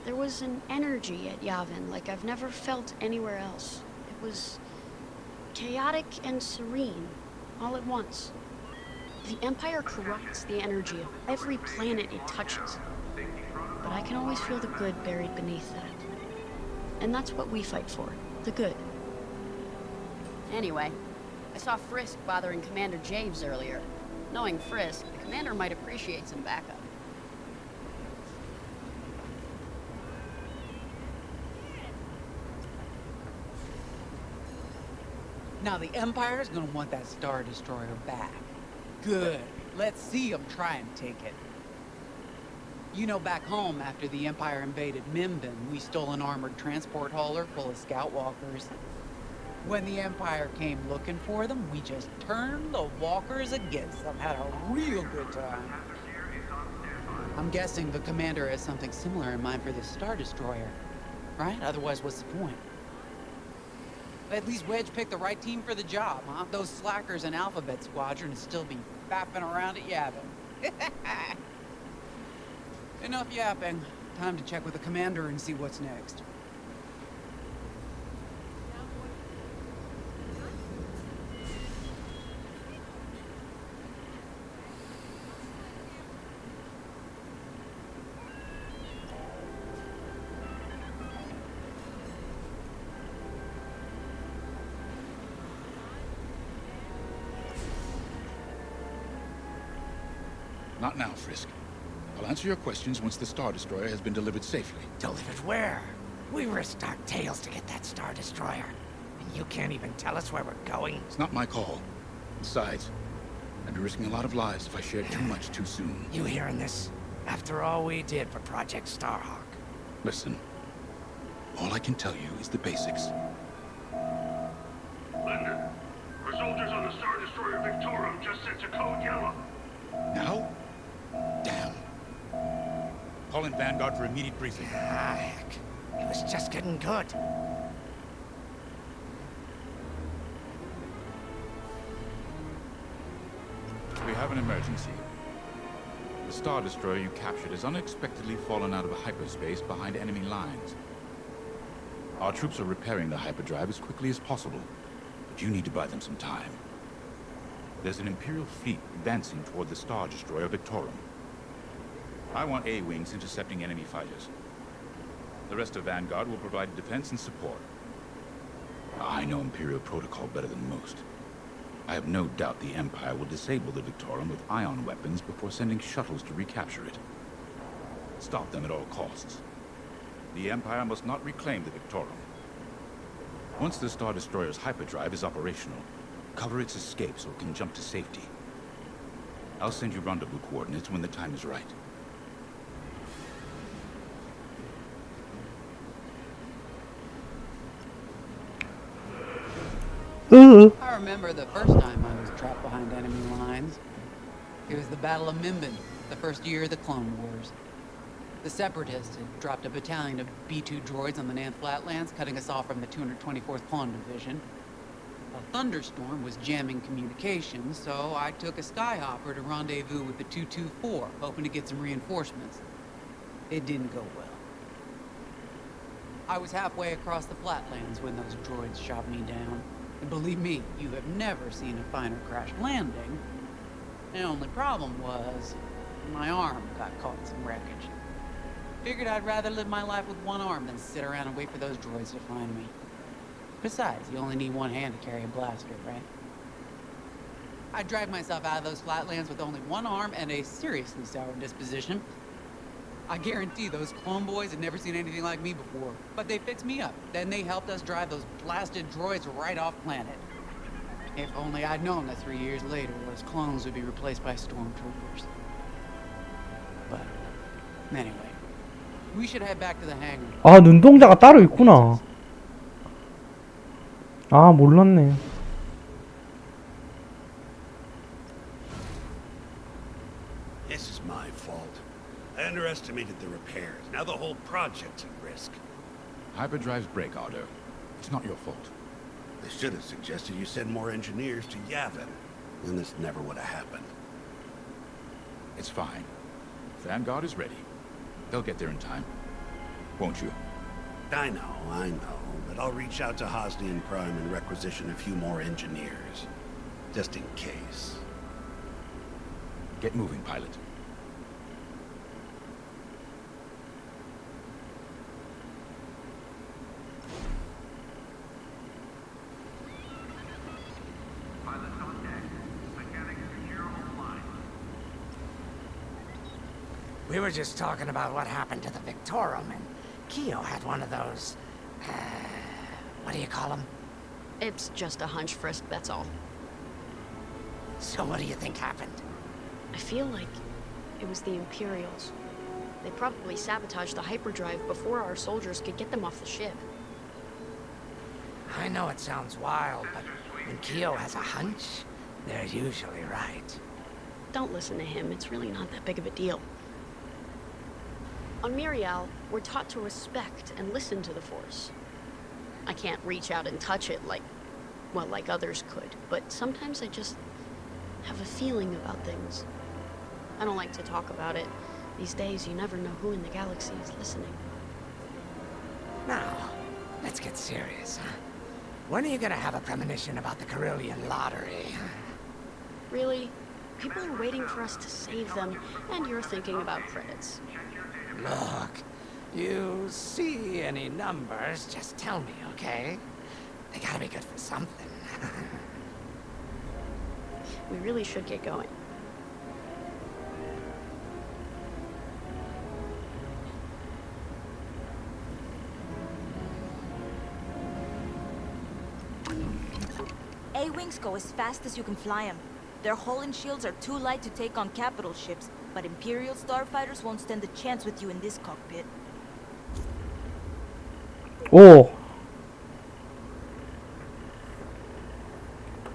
Speaker 3: There was an energy at Yavin like I've never felt anywhere else. It was chaotic and serene, all at once. The Empire corrupts the energy of every planet it touches. But I can always feel the good buried beneath that. And that's what we fight for, the good. Anyway, I saw Frisk bothering Commander Javes earlier. Knowing Frisk, the commander might appreciate some backup.
Speaker 6: Now the Empire's gonna want that Star Destroyer back. Good. Let's see them try and take it. You know, back home, after the Empire invaded Mimbin, we stole an armored transport hauler full of scout walkers. When the Empire came looking for them, we just turned the walkers against them. Had a real good time. I'm guessing the commander has something similar in mind for this Star Destroyer, right? Otherwise, what's the point? At least Wedge picked the right team for the job, huh? Those slackers in Alphabet Squadron would still be fapping around at Yavin. Enough yapping. Time to check with the commander and see what's next.
Speaker 1: Not now, Frisk. I'll answer your questions once the Star Destroyer has been delivered safely.
Speaker 8: Delivered where? We risked our tails to get that Star Destroyer. And you can't even tell us where we're going?
Speaker 1: It's not my call. Besides, I'd be risking a lot of lives if I shared too much too soon.
Speaker 8: You hearing this? After all we did for Project Starhawk.
Speaker 1: Listen, all I can tell you is the basics.
Speaker 10: Linden, our soldiers on the Star Destroyer Victorum just sent to code yellow.
Speaker 1: Now? Damn. Call in Vanguard for immediate briefing.
Speaker 8: Ah, heck. It was just getting good.
Speaker 1: We have an emergency. The Star Destroyer you captured has unexpectedly fallen out of hyperspace behind enemy lines. Our troops are repairing the hyperdrive as quickly as possible, but you need to buy them some time. There's an Imperial fleet advancing toward the Star Destroyer Victorum. I want A-wings intercepting enemy fighters. The rest of Vanguard will provide defense and support. I know Imperial protocol better than most. I have no doubt the Empire will disable the Victorum with ion weapons before sending shuttles to recapture it. Stop them at all costs. The Empire must not reclaim the Victorum. Once the Star Destroyer's hyperdrive is operational, cover its escape so it can jump to safety. I'll send you rendezvous coordinates when the time is right.
Speaker 6: I remember the first time I was trapped behind enemy lines. It was the Battle of Mimbin, the first year of the Clone Wars. The Separatists had dropped a battalion of B-2 droids on the Nan Flatlands, cutting us off from the 224th Clone Division. A thunderstorm was jamming communications, so I took a skyhopper to rendezvous with the 224, hoping to get some reinforcements. It didn't go well. I was halfway across the flatlands when those droids shot me down. And believe me, you have never seen a finer crash landing. The only problem was, my arm got caught in some wreckage. Figured I'd rather live my life with one arm than sit around and wait for those droids to find me. Besides, you only need one hand to carry a blaster, right? I dragged myself out of those flatlands with only one arm and a seriously sour disposition. I guarantee those clone boys had never seen anything like me before, but they fixed me up. Then they helped us drive those blasted droids right off planet. If only I'd known that 3 years later, those clones would be replaced by stormtroopers. But, anyway, we should head back to the hangar.
Speaker 4: 아, 눈동자가 따로 있구나. 아, 몰랐네.
Speaker 10: This is my fault. I underestimated the repairs. Now the whole project's at risk.
Speaker 1: Hyperdrive's break, Ardo. It's not your fault.
Speaker 10: They should have suggested you send more engineers to Yavin. Then this never would have happened.
Speaker 1: It's fine. Vanguard is ready. They'll get there in time. Won't you?
Speaker 10: I know. But I'll reach out to Hosnian Prime and requisition a few more engineers. Just in case.
Speaker 1: Get moving, pilot.
Speaker 8: We were just talking about what happened to the Victorum, and Keo had one of those, what do you call them?
Speaker 3: It's just a hunch, Frisk, that's all.
Speaker 8: So what do you think happened?
Speaker 3: I feel like it was the Imperials. They probably sabotaged the hyperdrive before our soldiers could get them off the ship.
Speaker 8: I know it sounds wild, but when Keo has a hunch, they're usually right.
Speaker 3: Don't listen to him, it's really not that big of a deal. On Miriel, we're taught to respect and listen to the Force. I can't reach out and touch it like others could, but sometimes I just have a feeling about things. I don't like to talk about it. These days, you never know who in the galaxy is listening.
Speaker 8: Now, let's get serious, huh? When are you gonna have a premonition about the Carillion lottery?
Speaker 3: Really? People are waiting for us to save them, and you're thinking about credits.
Speaker 8: Look, you see any numbers, just tell me, okay? They gotta be good for something.
Speaker 3: We really should get going.
Speaker 7: A-Wings go as fast as you can fly them. Their hull and shields are too light to take on capital ships, but Imperial starfighters won't stand a chance with you in this cockpit.
Speaker 4: 오.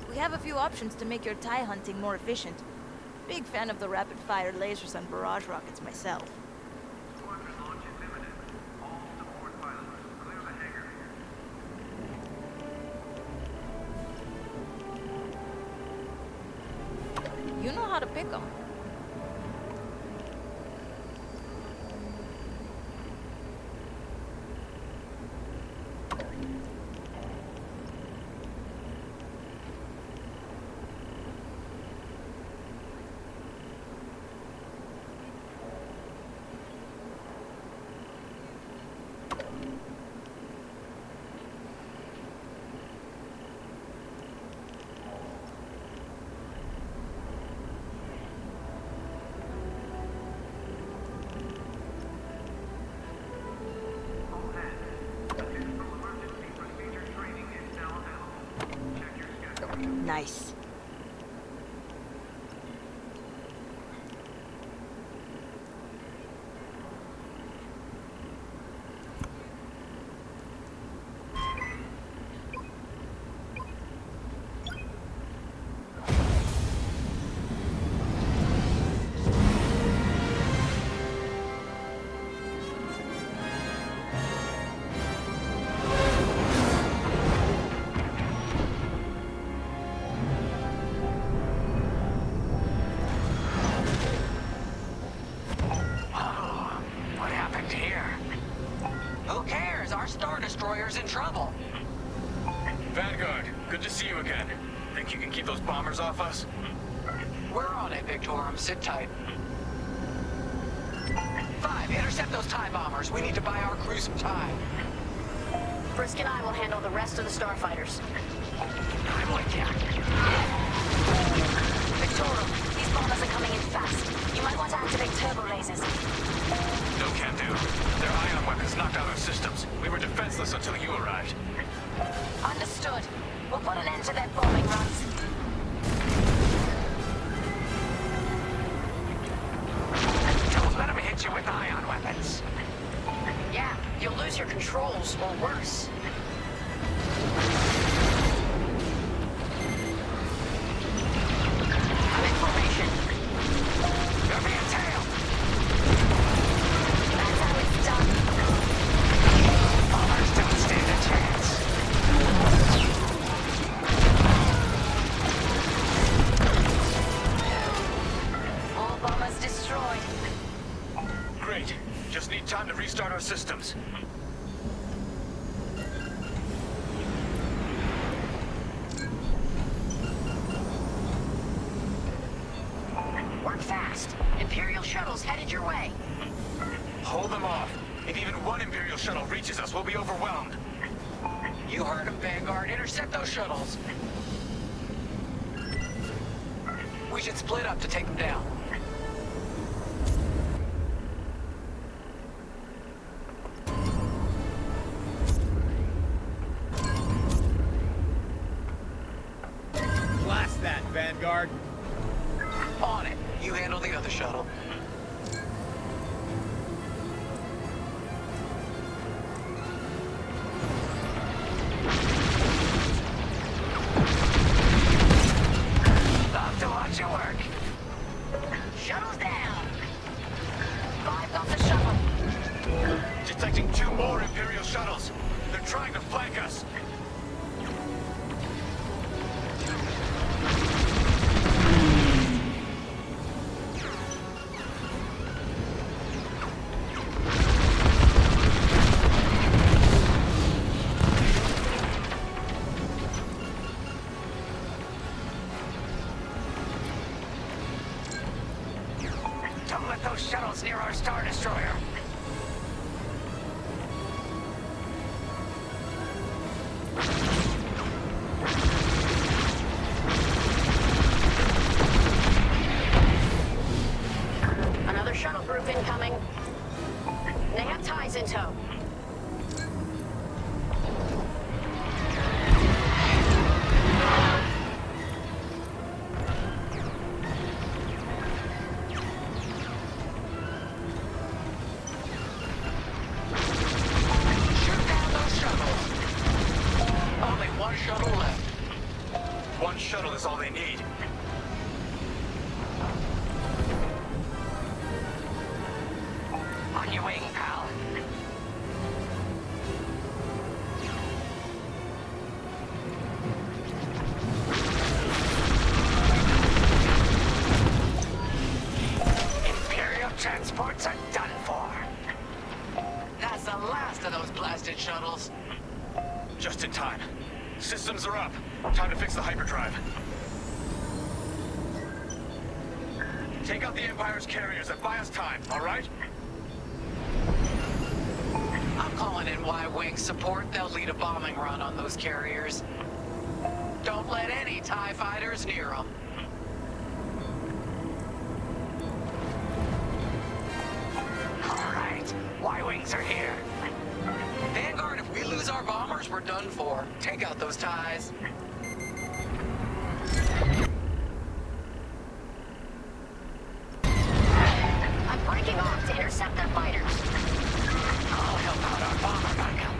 Speaker 7: We have a few options to make your TIE hunting more efficient. Big fan of the rapid-fire lasers and barrage rockets myself. You know how to pick them. Nice.
Speaker 6: our Star Destroyer's in trouble.
Speaker 11: Vanguard, good to see you again. Think you can keep those bombers off us?
Speaker 6: We're on it, Victorum. Sit tight. 5, intercept those TIE bombers. We need to buy our crew some time.
Speaker 3: Frisk and I will handle the rest of the starfighters.
Speaker 6: I'm with ya.
Speaker 9: Victorum, these bombers are coming in fast. You might want to activate turbo lasers.
Speaker 11: No can do. Their ion weapons knocked out our systems. We were defenseless until you arrived.
Speaker 9: Understood. We'll put an end to their bombing runs.
Speaker 8: Don't let them hit you with ion weapons.
Speaker 3: Yeah, you'll lose your controls, or worse. I'm in formation.
Speaker 8: You're being tailed.
Speaker 9: That's how it's done.
Speaker 8: Bombers don't stand a chance.
Speaker 9: All bombers destroyed.
Speaker 11: Great. Just need time to restart our systems.
Speaker 3: Work fast. Imperial shuttles headed your way.
Speaker 11: Hold them off. If even one Imperial shuttle reaches us, we'll be overwhelmed.
Speaker 6: You heard him, Vanguard. Intercept those shuttles. We should split up to take them down.
Speaker 12: Blast that, Vanguard.
Speaker 6: On it. You handle the other shuttle.
Speaker 8: Love to watch you work.
Speaker 3: Shuttles down. 5 got the shuttle.
Speaker 11: Detecting 2 more Imperial shuttles. They're trying to flank us.
Speaker 8: Don't let those shuttles near our Star Destroyer.
Speaker 3: Another shuttle group incoming. They have ties in tow.
Speaker 6: Shoot down those shuttles. Only one shuttle left.
Speaker 11: One shuttle is all they need.
Speaker 8: On your wing, pal. Imperial transports are done for.
Speaker 6: That's the last of those blasted shuttles.
Speaker 11: Just in time. Systems are up. Time to fix the hyperdrive. Take out the Empire's carriers and buy us time, all right?
Speaker 6: I'm calling in Y-Wing support. They'll lead a bombing run on those carriers. Don't let any TIE fighters near them.
Speaker 8: All right, Y-Wings are here.
Speaker 6: Vanguard, if we lose our bombers, we're done for. Take out those TIEs.
Speaker 3: I'm breaking off to intercept their fighters.
Speaker 8: I'll help out our bomber backup.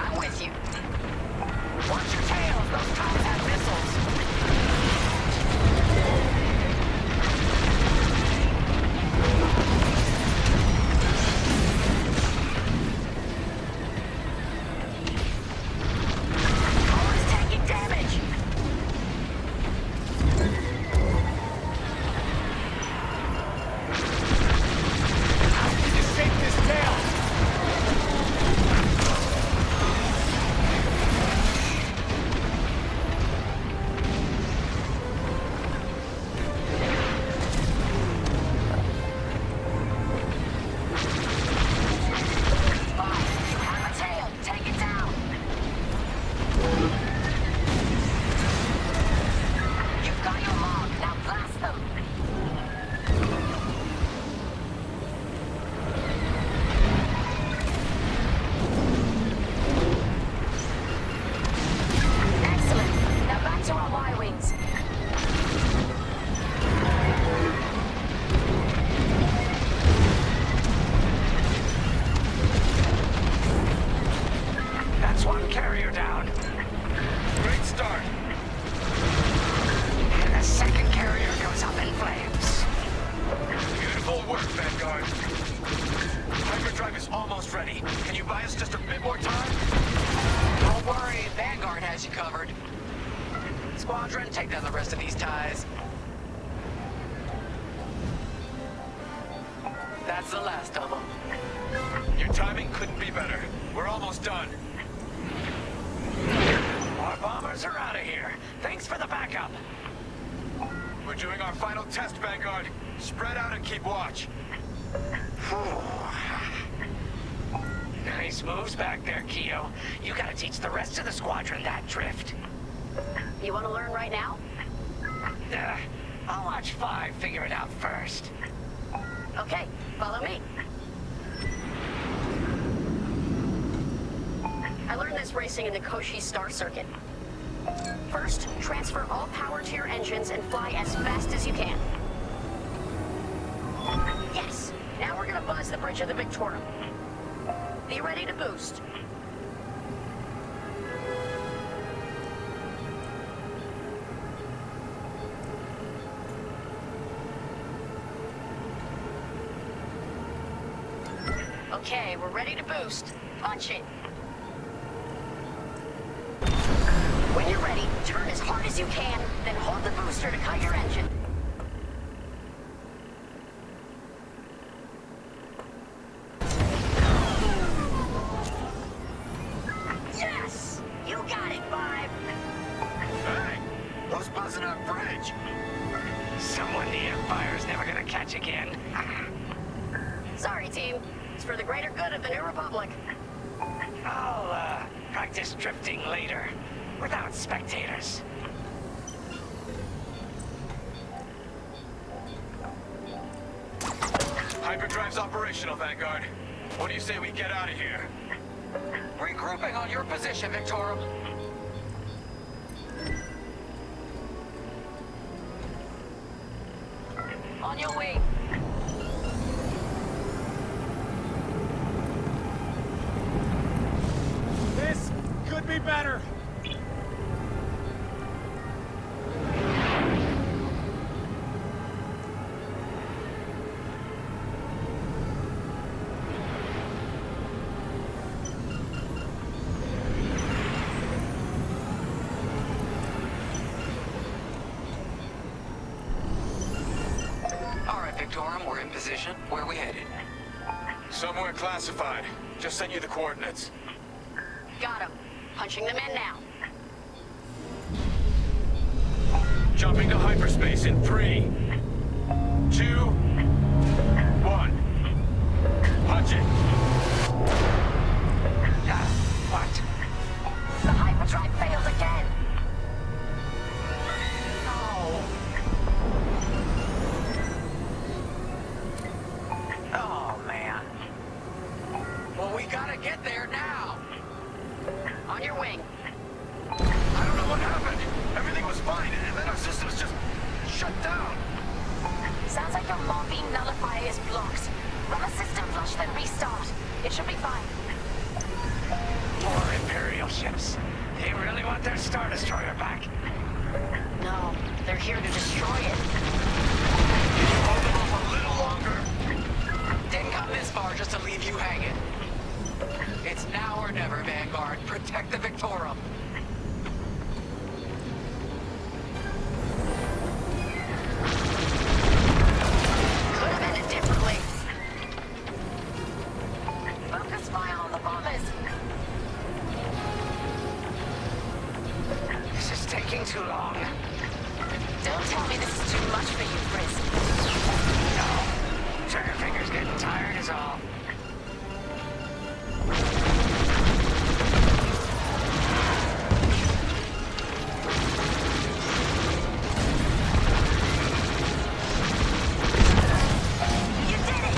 Speaker 3: I'm with you.
Speaker 8: Watch your tails, those TIEs have missiles.
Speaker 3: Cars
Speaker 8: carrier down.
Speaker 11: Great start.
Speaker 8: And the second carrier goes up in flames.
Speaker 11: Beautiful work, Vanguard. Hyperdrive is almost ready. Can you buy us just a bit more time?
Speaker 6: Don't worry, Vanguard has you covered. Squadron, take down the rest of these ties. That's the last of them.
Speaker 11: Your timing couldn't be better. We're almost done.
Speaker 8: Our bombers are out of here. Thanks for the backup.
Speaker 11: We're doing our final test, Vanguard. Spread out and keep watch.
Speaker 8: Nice moves back there, Keo. You gotta teach the rest of the squadron that drift.
Speaker 3: You want to learn right now?
Speaker 8: I'll watch 5 figure it out first.
Speaker 3: Okay, follow me. I learned this racing in the Koshi Star Circuit. First, transfer all power to your engines and fly as fast as you can. Yes! Now we're gonna buzz the bridge of the Victorum. Be ready to boost. Okay, we're ready to boost. Punch it! When you're ready, turn as hard as you can, then hold the booster to cut your engine. Yes! You got it, Five!
Speaker 8: Hey, who's buzzing our bridge? Someone the Empire's never gonna catch again.
Speaker 3: Sorry, team. It's for the greater good of the New Republic.
Speaker 8: I'll, practice drifting later, without spectators.
Speaker 11: Hyperdrive's operational, Vanguard. What do you say we get out of here?
Speaker 6: Regrouping on your position, Victorum.
Speaker 3: On your way.
Speaker 2: This could be better.
Speaker 6: All right, Victorum, we're in position. Where are we headed?
Speaker 11: Somewhere classified. Just sent you the coordinates.
Speaker 3: Got him. Punching them in now.
Speaker 11: Jumping to hyperspace in 3, 2, 1. Punch it.
Speaker 8: What?
Speaker 3: The hyperdrive failed again.
Speaker 8: Oh, man.
Speaker 6: Well, we gotta get there now.
Speaker 3: On your wing.
Speaker 11: I don't know what happened. Everything was fine, and then our systems just shut down.
Speaker 3: Sounds like your morphine nullifier is blocked. Run a system flush, then restart. It should be fine.
Speaker 8: Poor Imperial ships. They really want their Star Destroyer back.
Speaker 3: No, they're here to destroy it.
Speaker 11: Hold them off a little longer.
Speaker 6: Didn't come this far just to leave you hanging. It's now or never, Vanguard. Protect the Victorum.
Speaker 3: Could have ended differently. Focus fire on the bombers.
Speaker 8: This is taking too long.
Speaker 3: Don't tell me this is too much for you, Frisk.
Speaker 8: No. Trigger finger's getting tired is all.
Speaker 3: You did it!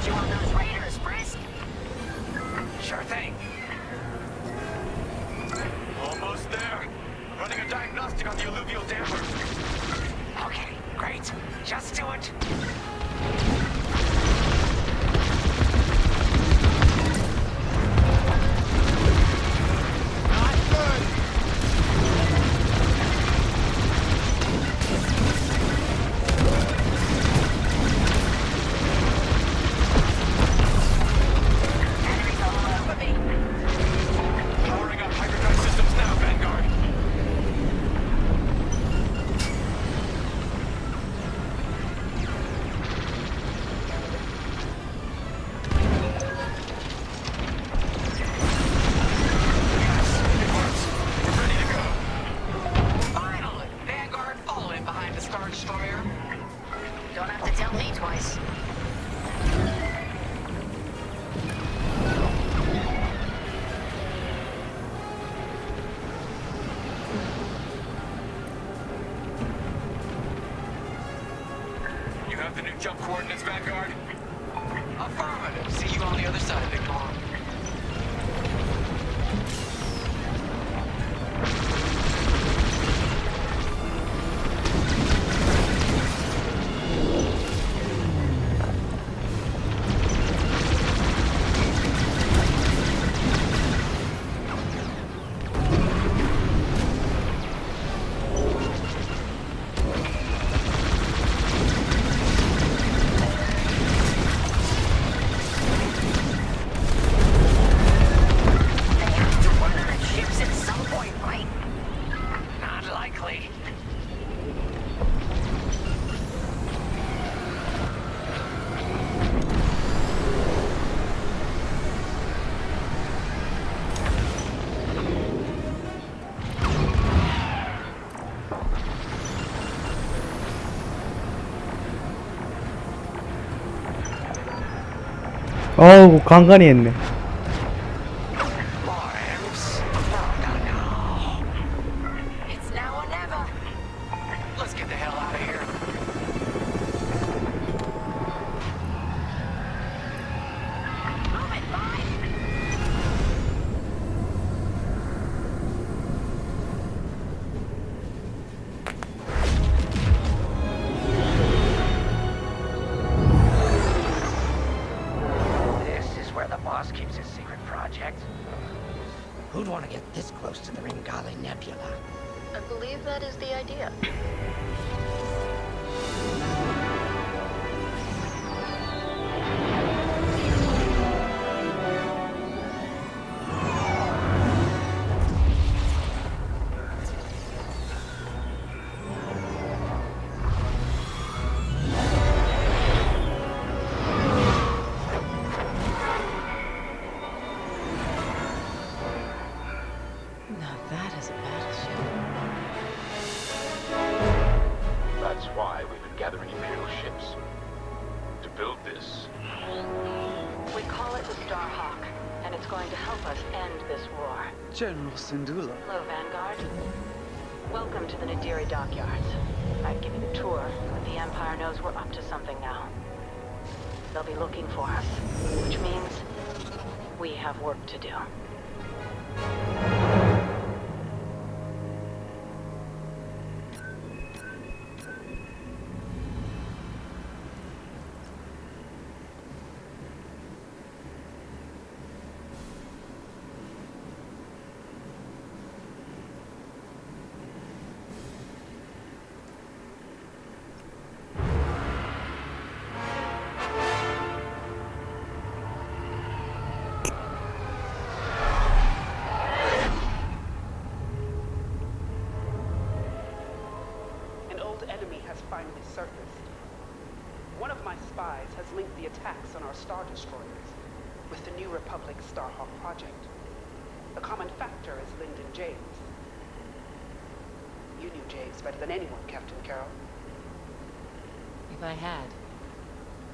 Speaker 9: you on those raiders, Frisk?
Speaker 11: Sure thing. Almost there. Running a diagnostic on the alluvial damper.
Speaker 8: Okay, great. Just do it.
Speaker 9: Don't have to tell me twice.
Speaker 11: You have the new jump coordinates, Vanguard?
Speaker 6: Affirmative. See you on the other side, Big Mom.
Speaker 4: 어우 간간히 했네.
Speaker 9: It's now or never.
Speaker 11: Let's get the hell out of here.
Speaker 9: Move it, boy.
Speaker 8: This is where the boss keeps his secret project. Who'd want to get this close to the Ringali Nebula?
Speaker 3: I believe that is the idea.
Speaker 5: Now that is a battleship.
Speaker 12: That's why we've been gathering Imperial ships. To build this.
Speaker 13: We call it the Starhawk, and it's going to help us end this war.
Speaker 6: General Syndulla.
Speaker 13: Hello, Vanguard. Welcome to the Nadiri dockyards. I'd give you the tour, but the Empire knows we're up to something now. They'll be looking for us, which means we have work to do.
Speaker 14: Finally surfaced. One of my spies has linked the attacks on our Star Destroyers with the New Republic Starhawk project. The common factor is Lyndon James. You knew James better than anyone, Captain Carroll.
Speaker 15: If I had,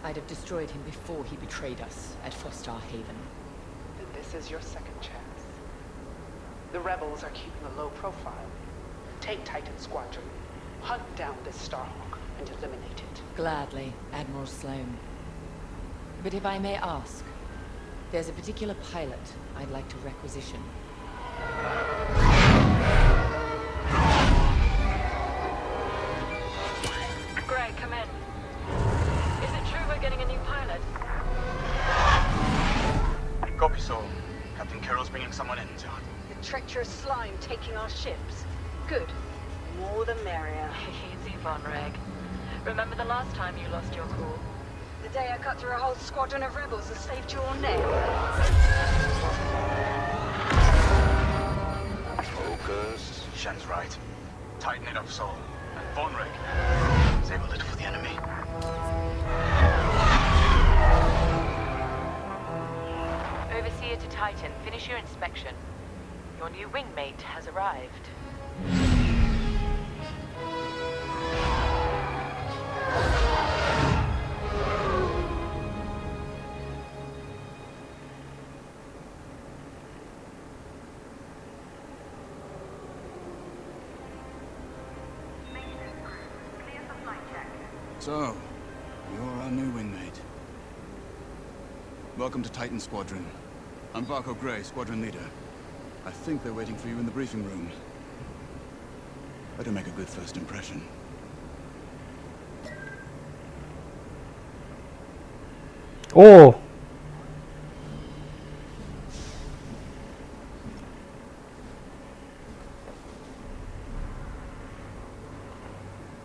Speaker 15: I'd have destroyed him before he betrayed us at Fostar Haven.
Speaker 14: Then this is your second chance. The rebels are keeping a low profile. Take Titan Squadron, hunt down this Starhawk, and eliminate it.
Speaker 15: Gladly, Admiral Sloane. But if I may ask, there's a particular pilot I'd like to requisition.
Speaker 13: Greg, come in. Is it true we're getting a new pilot?
Speaker 16: Copy, so. Captain Carroll's bringing someone in, John.
Speaker 13: The treacherous slime taking our ships. Good. More the merrier. Easy, Von Reg. Remember the last time you lost your cool? The day I cut through a whole squadron of rebels and saved your neck.
Speaker 16: Focus. Shen's right. Tighten it up, Sol. And Von Reg, save a little for the enemy.
Speaker 13: Overseer to Titan, finish your inspection. Your new wingmate has arrived.
Speaker 16: So, you're our new wingmate. Welcome to Titan Squadron. I'm Varco Gray, Squadron Leader. I think they're waiting for you in the briefing room. Better make a good first impression.
Speaker 4: 오!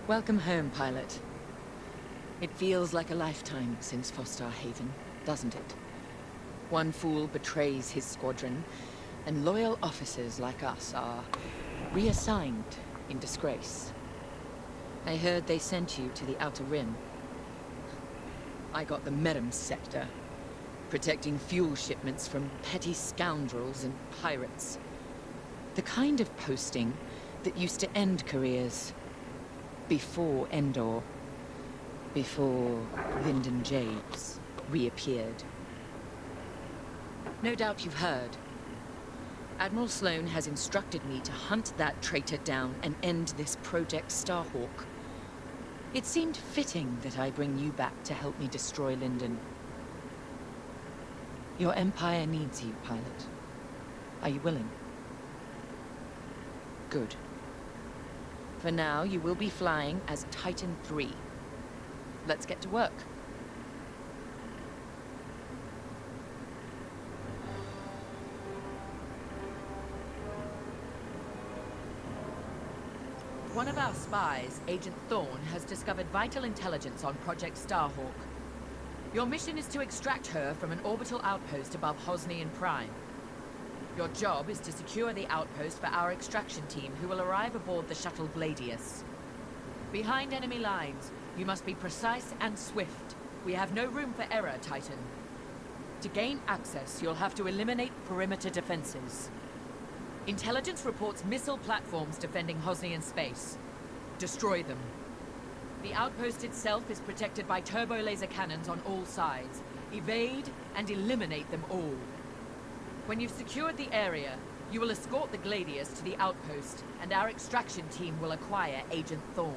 Speaker 15: Welcome home, pilot. It feels like a lifetime since Fostar Haven, doesn't it? One fool betrays his squadron, and loyal officers like us are reassigned in disgrace. I heard they sent you to the Outer Rim. I got the Medem sector, protecting fuel shipments from petty scoundrels and pirates. The kind of posting that used to end careers. Before Endor. Before Lyndon Jades reappeared. No doubt you've heard. Admiral Sloane has instructed me to hunt that traitor down and end this Project Starhawk. It seemed fitting that I bring you back to help me destroy Lyndon. Your Empire needs you, pilot. Are you willing? Good. For now, you will be flying as Titan 3. Let's get to work. One of our spies, Agent Thorne, has discovered vital intelligence on Project Starhawk. Your mission is to extract her from an orbital outpost above Hosnian Prime. Your job is to secure the outpost for our extraction team, who will arrive aboard the shuttle Gladius. Behind enemy lines, you must be precise and swift. We have no room for error, Titan. To gain access, you'll have to eliminate perimeter defenses. Intelligence reports missile platforms defending Hosnian space. Destroy them. The outpost itself is protected by turbo laser cannons on all sides. Evade and eliminate them all. When you've secured the area, you will escort the Gladius to the outpost, and our extraction team will acquire Agent Thorne.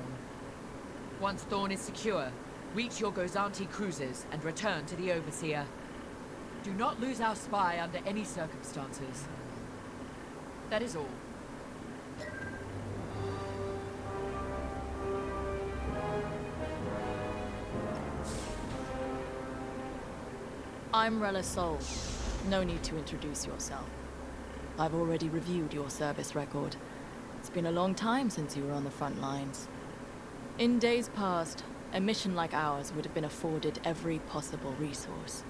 Speaker 15: Once Thorne is secure, reach your Gozanti cruisers and return to the Overseer. Do not lose our spy under any circumstances. That is all.
Speaker 17: I'm Rella Sol. No need to introduce yourself. I've already reviewed your service record. It's been a long time since you were on the front lines. In days past, a mission like ours would have been afforded every possible resource.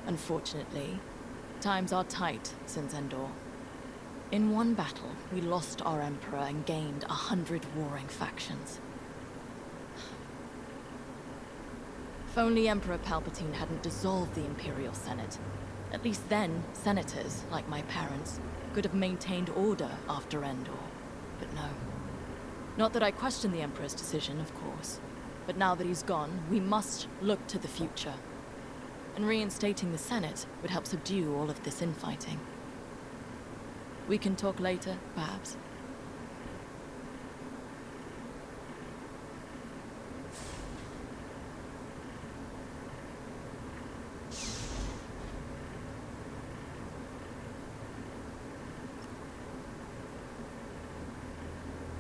Speaker 17: Unfortunately, times are tight since Endor. In one battle, we lost our Emperor and gained 100 warring factions. If only Emperor Palpatine hadn't dissolved the Imperial Senate. At least then, senators, like my parents, could have maintained order after Endor. But no. Not that I question the Emperor's decision, of course. But now that he's gone, we must look to the future. And reinstating the Senate would help subdue all of this infighting. We can talk later, perhaps.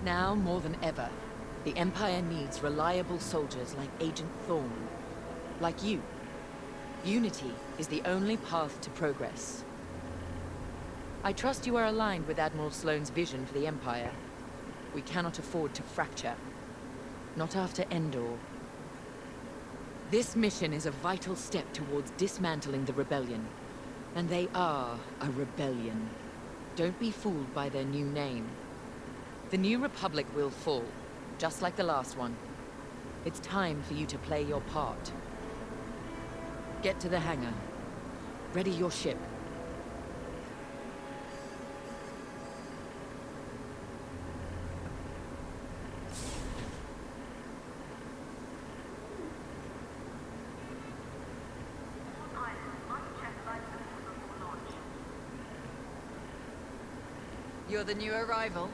Speaker 15: Now, more than ever, the Empire needs reliable soldiers like Agent Thorne. Like you. Unity is the only path to progress. I trust you are aligned with Admiral Sloane's vision for the Empire. We cannot afford to fracture. Not after Endor. This mission is a vital step towards dismantling the rebellion. And they are a rebellion. Don't be fooled by their new name. The New Republic will fall, just like the last one. It's time for you to play your part. Get to the hangar. Ready your ship.
Speaker 18: You're the new arrival?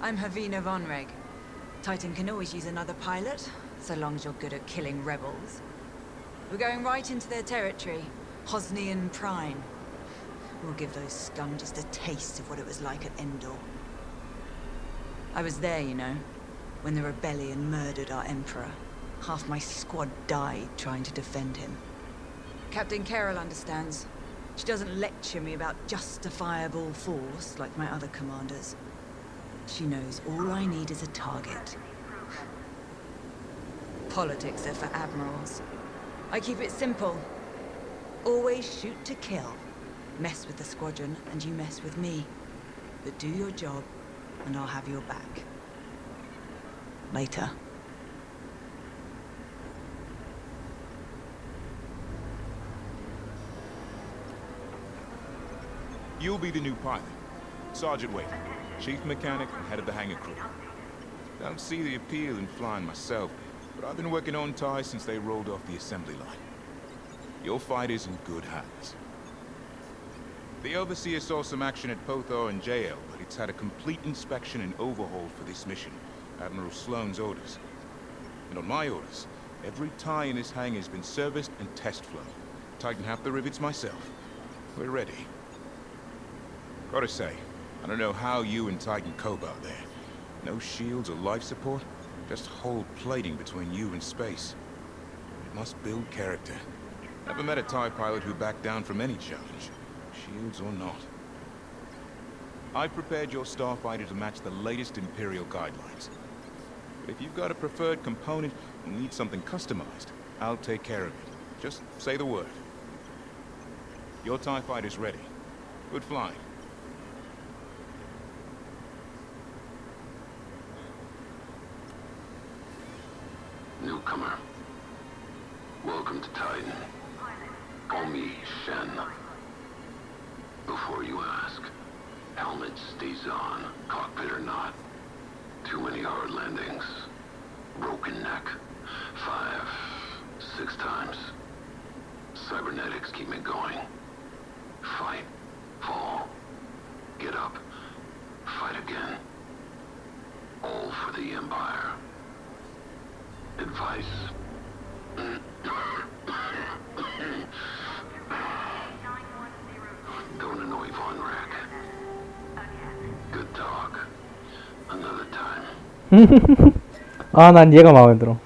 Speaker 18: I'm Havina Vonreg. Titan can always use another pilot, so long as you're good at killing rebels. We're going right into their territory, Hosnian Prime. We'll give those scum just a taste of what it was like at Endor. I was there, you know, when the rebellion murdered our Emperor. Half my squad died trying to defend him. Captain Carroll understands. She doesn't lecture me about justifiable force like my other commanders. She knows all I need is a target. Politics are for admirals. I keep it simple. Always shoot to kill. Mess with the squadron and you mess with me. But do your job and I'll have your back. Later.
Speaker 1: You'll be the new pilot. Sergeant Wade, chief mechanic and head of the hangar crew. Don't see the appeal in flying myself, but I've been working on TIE since they rolled off the assembly line. Your fight is in good hands. The Overseer saw some action at Pothor and JL, but it's had a complete inspection and overhaul for this mission. Admiral Sloane's orders. And on my orders, every TIE in this hangar has been serviced and test flown. Tighten half the rivets myself. We're ready. Gotta say, I don't know how you and Titan cope out there. No shields or life support, just whole plating between you and space. It must build character. Never met a TIE pilot who backed down from any challenge, shields or not. I prepared your starfighter to match the latest Imperial guidelines. But if you've got a preferred component and need something customized, I'll take care of it. Just say the word. Your TIE fighter's ready. Good flying.
Speaker 12: Newcomer. Welcome to Titan. Call me Shen. Before you ask, helmet stays on, cockpit or not. Too many hard landings. Broken neck. 5, 6 times. Cybernetics keep me going. Fight. Fall. Get up. Fight again. All for the Empire. Advice. Don't annoy Von Rack. Good talk. Another time.
Speaker 4: 아, 난 얘가 마음에 들어.